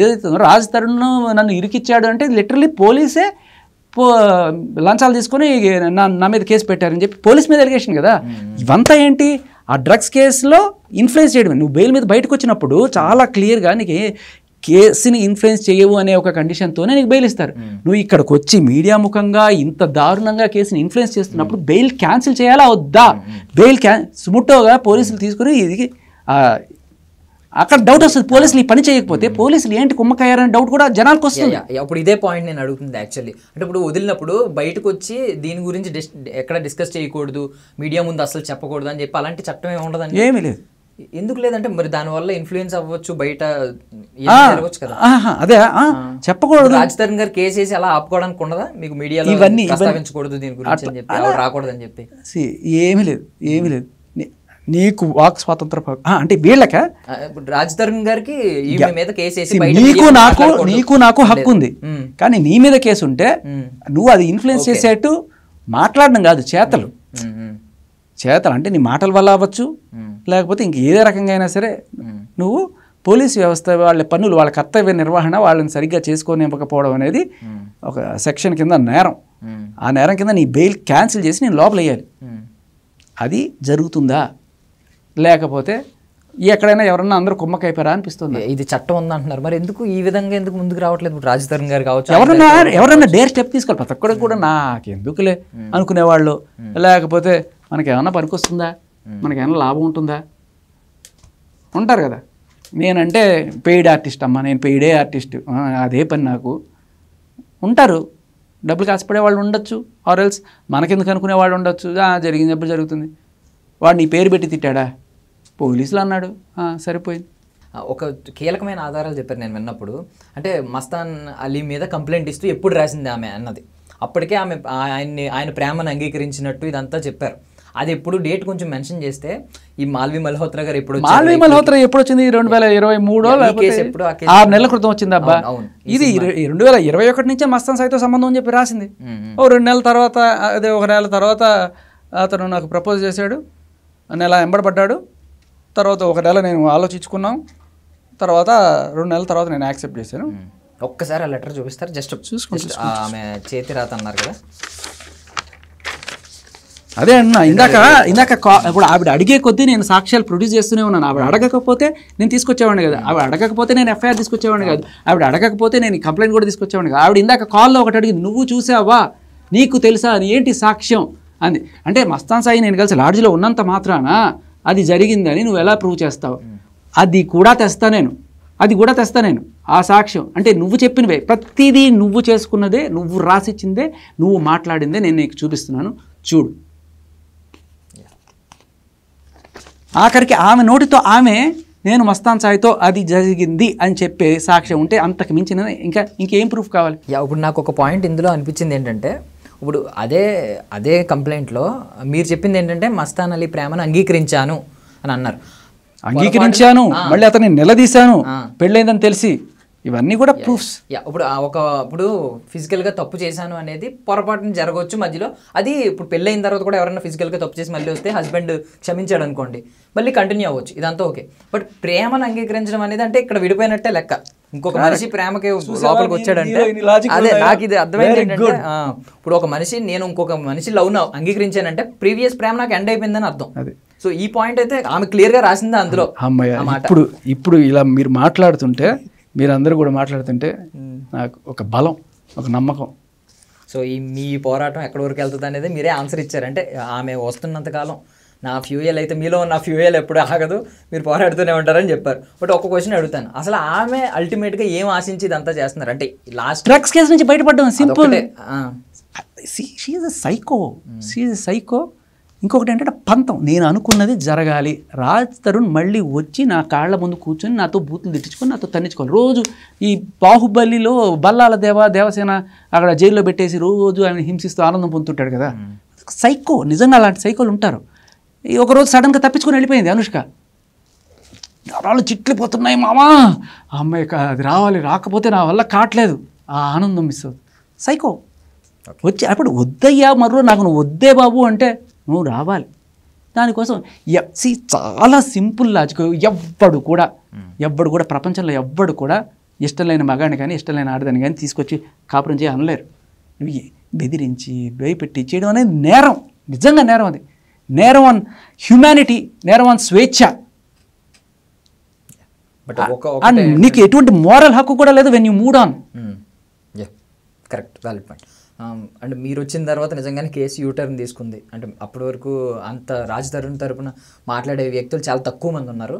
[SPEAKER 2] ఏదైతే రాజ్ తరుణ్ నన్ను ఇరికిచ్చాడు అంటే లిటరలీ పోలీసే లంచాలు తీసుకొని నా మీద కేసు పెట్టారని చెప్పి పోలీస్ మీద ఎలిగేషన్ కదా. ఇవంతా ఏంటి, ఆ డ్రగ్స్ కేసులో ఇన్ఫ్లుయెన్స్ చేయడం. నువ్వు బెయిల్ మీద బయటకు వచ్చినప్పుడు చాలా క్లియర్గా నీకు కేసుని ఇన్ఫ్లుయెన్స్ చేయవు అనే ఒక కండిషన్తోనే నీకు బెయిల్ ఇస్తారు. నువ్వు ఇక్కడికి వచ్చి మీడియా ముఖంగా ఇంత దారుణంగా కేసుని ఇన్ఫ్లుయెన్స్ చేస్తున్నప్పుడు బెయిల్ క్యాన్సిల్ చేయాలా వద్దా? బెయిల్ సుముట్టోగా పోలీసులు తీసుకుని ఇది అక్కడ డౌట్ వస్తుంది. పోలీసులు ఈ పని చేయకపోతే పోలీసులు ఏంటి కుమ్మకయ్యారని డౌట్ కూడా జనాలకు వస్తుంది.
[SPEAKER 1] అప్పుడు ఇదే పాయింట్ నేను అడుగుతుంది యాక్చువల్లీ. అంటే ఇప్పుడు వదిలినప్పుడు బయటకు వచ్చి దీని గురించి ఎక్కడ డిస్కస్ చేయకూడదు, మీడియా ముందు అసలు చెప్పకూడదు అని చెప్పి అలాంటి చట్టం ఏమి ఉండదండి?
[SPEAKER 2] ఏమీ లేదు.
[SPEAKER 1] ఎందుకు లేదంటే మరి దానివల్ల ఇన్ఫ్లుయెన్స్ అవ్వచ్చు, బయట జరగవచ్చు కదా.
[SPEAKER 2] అదే చెప్పకూడదు.
[SPEAKER 1] రాజ్ తరుణ్ గారు కేసు వేసి అలా ఆపుకోవడానికి ఉండదా? మీకు మీడియాలో
[SPEAKER 2] ఇవన్నీ
[SPEAKER 1] ప్రస్తావించకూడదు దీని గురించి అని చెప్పి, రాకూడదని చెప్పి
[SPEAKER 2] ఏమీ లేదు. నీకు వాక్ స్వాతంత్రం అంటే వీళ్ళక
[SPEAKER 1] రాజ్ తరుణ్ గారికి మీద కేసు వేసి
[SPEAKER 2] నీకు నాకు హక్కు ఉంది, కానీ నీ మీద కేసు ఉంటే నువ్వు అది ఇన్ఫ్లుయెన్స్ చేసేట్టు మాట్లాడడం కాదు, చేతలు అంటే నీ మాటల వల్ల అవ్వచ్చు, లేకపోతే ఇంక ఏదే రకంగా అయినా సరే నువ్వు పోలీసు వ్యవస్థ వాళ్ళ పనులు, వాళ్ళ కర్తవ్య నిర్వహణ వాళ్ళని సరిగ్గా చేసుకోనివ్వకపోవడం అనేది ఒక సెక్షన్ కింద నేరం. ఆ నేరం కింద నీ బెయిల్ క్యాన్సిల్ చేసి నేను లోపల వేయాలి. అది జరుగుతుందా? లేకపోతే ఎక్కడైనా ఎవరన్నా అందరూ కుమ్మకైపోయారా అనిపిస్తుంది.
[SPEAKER 1] ఇది చట్టం ఉందంటున్నారు, మరి ఎందుకు ఈ విధంగా ఎందుకు ముందుకు రావట్లేదు? రాజ్ తరుణ్ గారు కావచ్చు,
[SPEAKER 2] ఎవరన్నా డేర్ స్టెప్ తీసుకోవాలి. ప్రతి ఒక్కరికి కూడా నాకెందుకులే అనుకునేవాళ్ళు, లేకపోతే మనకేమన్నా పనికొస్తుందా, మనకేమన్నా లాభం ఉంటుందా ఉంటారు కదా. నేనంటే పెయిడ్ ఆర్టిస్ట్ అమ్మా, నేను పెయిడే ఆర్టిస్ట్, అదే పని నాకు ఉంటారు. డబ్బులు కాసిపడే వాళ్ళు ఉండొచ్చు, ఆర్ ఎల్స్ మనకెందుకు అనుకునే వాళ్ళు ఉండొచ్చు. జరిగింది ఎప్పుడు జరుగుతుంది. వాడు నీ పేరు పెట్టి తిట్టాడా, పోలీసులు అన్నాడు, సరిపోయింది.
[SPEAKER 1] ఒక కీలకమైన ఆధారాలు చెప్పారు నేను విన్నప్పుడు. అంటే మస్తాన్ అలీ మీద కంప్లైంట్ ఇస్తూ ఎప్పుడు రాసింది ఆమె అన్నది, అప్పటికే ఆమె ఆయన ప్రేమను అంగీకరించినట్టు ఇదంతా చెప్పారు. అది ఎప్పుడు డేట్ కొంచెం మెన్షన్ చేస్తే, ఈ మాల్వి మల్హోత్రా గారు ఎప్పుడు
[SPEAKER 2] ఎప్పుడు వచ్చింది? 2023 లేకపోతే 6 నెలల క్రితం వచ్చింది అబ్బా. ఇది 2021 నుంచే మస్తాన్ సాయితో సంబంధం అని చెప్పి రాసింది. 2 నెలల తర్వాత, అదే 1 నెల తర్వాత అతను నాకు ప్రపోజ్ చేశాడు, నెల ఎంబడబడ్డాడు. తర్వాత 1 నెల నేను ఆలోచించుకున్నాం, తర్వాత 2 నెలల తర్వాత నేను యాక్సెప్ట్ చేశాను.
[SPEAKER 1] ఒక్కసారి ఆ లెటర్ చూపిస్తారు, జస్ట్ చూసుకోండి. ఆమె చేతి రాత అన్నారు కదా,
[SPEAKER 2] అదే అన్న ఇందాక ఇప్పుడు ఆవిడ అడిగే కొద్దీ నేను సాక్ష్యాలు ప్రొడ్యూస్ చేస్తూనే ఉన్నాను. ఆవిడ అడగకపోతే నేను తీసుకొచ్చేవాడిని కదా, ఆవిడ అడగకపోతే నేను ఎఫ్ఐఆర్ తీసుకొచ్చేవాడిని కాదు, ఆవిడ అడగకపోతే నేను కంప్లైంట్ కూడా తీసుకొచ్చేవాడిని కాదు. ఆవిడ ఇందాక కాల్లో ఒకటి అడిగింది, నువ్వు చూసావా, నీకు తెలుసా, ఏంటి సాక్ష్యం అంది. అంటే మస్తాన్ సాయి నేను కలిసి లాడ్జ్లో ఉన్నంత మాత్రాన అది జరిగిందని నువ్వు ఎలా ప్రూవ్ చేస్తావు? అది కూడా తెస్తా నేను, అది కూడా తెస్తా నేను, ఆ సాక్ష్యం. అంటే నువ్వు చెప్పినవే, ప్రతిదీ నువ్వు చేసుకున్నదే, నువ్వు రాసిచ్చిందే, నువ్వు మాట్లాడిందే నేను నీకు చూపిస్తున్నాను, చూడు. ఆఖరికి ఆమె నోటితో ఆమె నేను మస్తాన్ సాయితో అది జరిగింది అని చెప్పే సాక్ష్యం ఉంటే అంతకు మించిన ఇంకేం ప్రూఫ్ కావాలి?
[SPEAKER 1] ఇప్పుడు నాకు ఒక పాయింట్ ఇందులో అనిపించింది ఏంటంటే, ఇప్పుడు అదే కంప్లైంట్లో మీరు చెప్పింది ఏంటంటే మస్తాన్ అలీ ప్రేమను అంగీకరించాను అని అన్నారు.
[SPEAKER 2] అంగీకరించాను, మళ్ళీ అతన్ని నిలదీశాను పెళ్ళైందని తెలిసి, ఇవన్నీ కూడా ప్రూఫ్స్.
[SPEAKER 1] ఇప్పుడు ఫిజికల్గా తప్పు చేశాను అనేది పొరపాటున జరగవచ్చు మధ్యలో. అది ఇప్పుడు పెళ్ళైన తర్వాత కూడా ఎవరైనా ఫిజికల్గా తప్పు చేసి మళ్ళీ వస్తే హస్బెండ్ క్షమించాడు అనుకోండి, మళ్ళీ కంటిన్యూ అవ్వచ్చు, ఇదంతా ఓకే. బట్ ప్రేమను అంగీకరించడం అనేది అంటే ఇక్కడ విడిపోయినట్టే లెక్క. ఇంకొక మనిషి ప్రేమకి లోపలికి వచ్చాడంటే, అదే నాకు ఇది అర్థమైంది ఏంటంటే, ఇప్పుడు ఒక మనిషి నేను ఇంకొక మనిషి లవ్ అంగీకరించానంటే ప్రీవియస్ ప్రేమ నాకు ఎండ్ అయిపోయిందని అర్థం. సో ఈ పాయింట్ అయితే ఆమె క్లియర్గా రాసింది అందులో.
[SPEAKER 2] ఇప్పుడు ఇలా మీరు మాట్లాడుతుంటే, మీరందరూ కూడా మాట్లాడుతుంటే నాకు ఒక బలం, ఒక నమ్మకం.
[SPEAKER 1] సో మీ పోరాటం ఎక్కడి వరకు వెళ్తుంది అనేది మీరే ఆన్సర్ ఇచ్చారు. అంటే ఆమె వస్తున్నంతకాలం నా ఫ్యూయల్ అయితే మీలో నా ఫ్యూయల్ ఎప్పుడు ఆగదు, మీరు పోరాడుతూనే ఉంటారని చెప్పారు. బట్ ఒక క్వశ్చన్ అడుగుతాను, అసలు ఆమె అల్టిమేట్గా ఏం ఆశించి ఇదంతా చేస్తున్నారు? అంటే లాస్ట్
[SPEAKER 2] డ్రగ్స్ కేసు నుంచి బయటపడ్డం సింపుల్. సైకో. ఇంకొకటి ఏంటంటే పంతం, నేను అనుకున్నది జరగాలి. రాజ్ తరుణ్ మళ్ళీ వచ్చి నా కాళ్ళ ముందు కూర్చొని నాతో బూతులు తిట్టించుకొని నాతో తన్నించుకోవాలి. రోజు ఈ బాహుబలిలో బల్లాల దేవసేన అక్కడ జైల్లో పెట్టేసి రోజు ఆయన హింసిస్తూ ఆనందం పొందుతుంటాడు కదా, సైకో. నిజంగా అలాంటి సైకోలు ఉంటారు. ఒకరోజు సడన్గా తప్పించుకొని వెళ్ళిపోయింది అనుష్క. వాళ్ళు చిట్లిపోతున్నాయి మామా, ఆ అమ్మాయి అది రావాలి, రాకపోతే నా వల్ల కావట్లేదు, ఆ ఆనందం మిస్ అవుతుంది. సైకో వచ్చి అప్పుడు వద్దయ్యా మరో నాకు నువ్వు వద్దే బాబు అంటే నువ్వు రావాలి. దానికోసం చాలా సింపుల్ లాజిక్. ఎవ్వడు కూడా ప్రపంచంలో ఎవ్వడు కూడా ఇష్టం లేని మగాడిని కానీ ఇష్టం లేని ఆడదాన్ని కానీ తీసుకొచ్చి కాపురం చేయ అనలేరు. బెదిరించి భయపెట్టి చేయడం అనేది నేరం, నిజంగా నేరం. అది నేరం ఆన్ హ్యుమానిటీ, నేరం ఆన్ స్వేచ్ఛ. అండ్ నీకు ఎటువంటి మోరల్ హక్కు కూడా లేదు when you move on.
[SPEAKER 1] Correct, valid point. And మీరు వచ్చిన తర్వాత నిజంగానే కేసు యూటర్న్ తీసుకుంది. అంటే అప్పటి వరకు అంత రాజ్ తరుణ్ తరపున మాట్లాడే వ్యక్తులు చాలా తక్కువ మంది ఉన్నారు.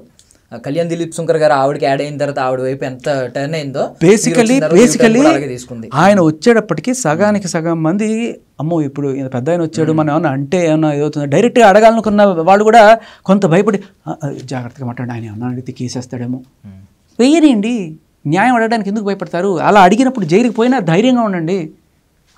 [SPEAKER 1] కళ్యాణ్ దిలీప్ శంకర్ గారు ఆవిడకి యాడ్ అయిన తర్వాత ఆవిడ వైపు ఎంత టర్న్ అయిందో
[SPEAKER 2] బేసికలీ తీసుకుంది. ఆయన వచ్చేటప్పటికి సగానికి సగం మంది అమ్మో ఇప్పుడు పెద్ద ఆయన వచ్చాడు మనం ఏమన్నా అంటే ఏమన్నా ఏదవుతుంది డైరెక్ట్గా అడగాలనుకున్న వాళ్ళు కూడా కొంత భయపడి జాగ్రత్తగా మాట్లాడి ఆయన ఏమన్నా అడిగితే కేసేస్తాడేమో. వెయ్యనండి, న్యాయం అడగడానికి ఎందుకు భయపడతారు? అలా అడిగినప్పుడు జైలుకి పోయినా ధైర్యంగా ఉండండి.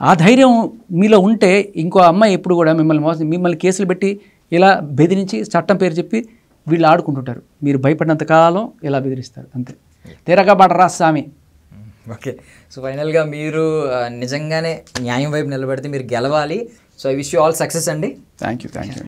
[SPEAKER 2] ఆ ధైర్యం మీలో ఉంటే ఇంకో అమ్మాయి ఎప్పుడు కూడా మిమ్మల్ని కేసులు పెట్టి ఇలా బెదిరించి చట్టం పేరు చెప్పి వీళ్ళు ఆడుకుంటుంటారు. మీరు భయపడినంత కాలం ఇలా బెదిరిస్తారు, అంతే. తెరగా పడరా స్వామి.
[SPEAKER 1] ఓకే, సో ఫైనల్గా మీరు నిజంగానే న్యాయం వైపు నిలబడితే మీరు గెలవాలి. So I wish you all success అండి.
[SPEAKER 2] Thank you.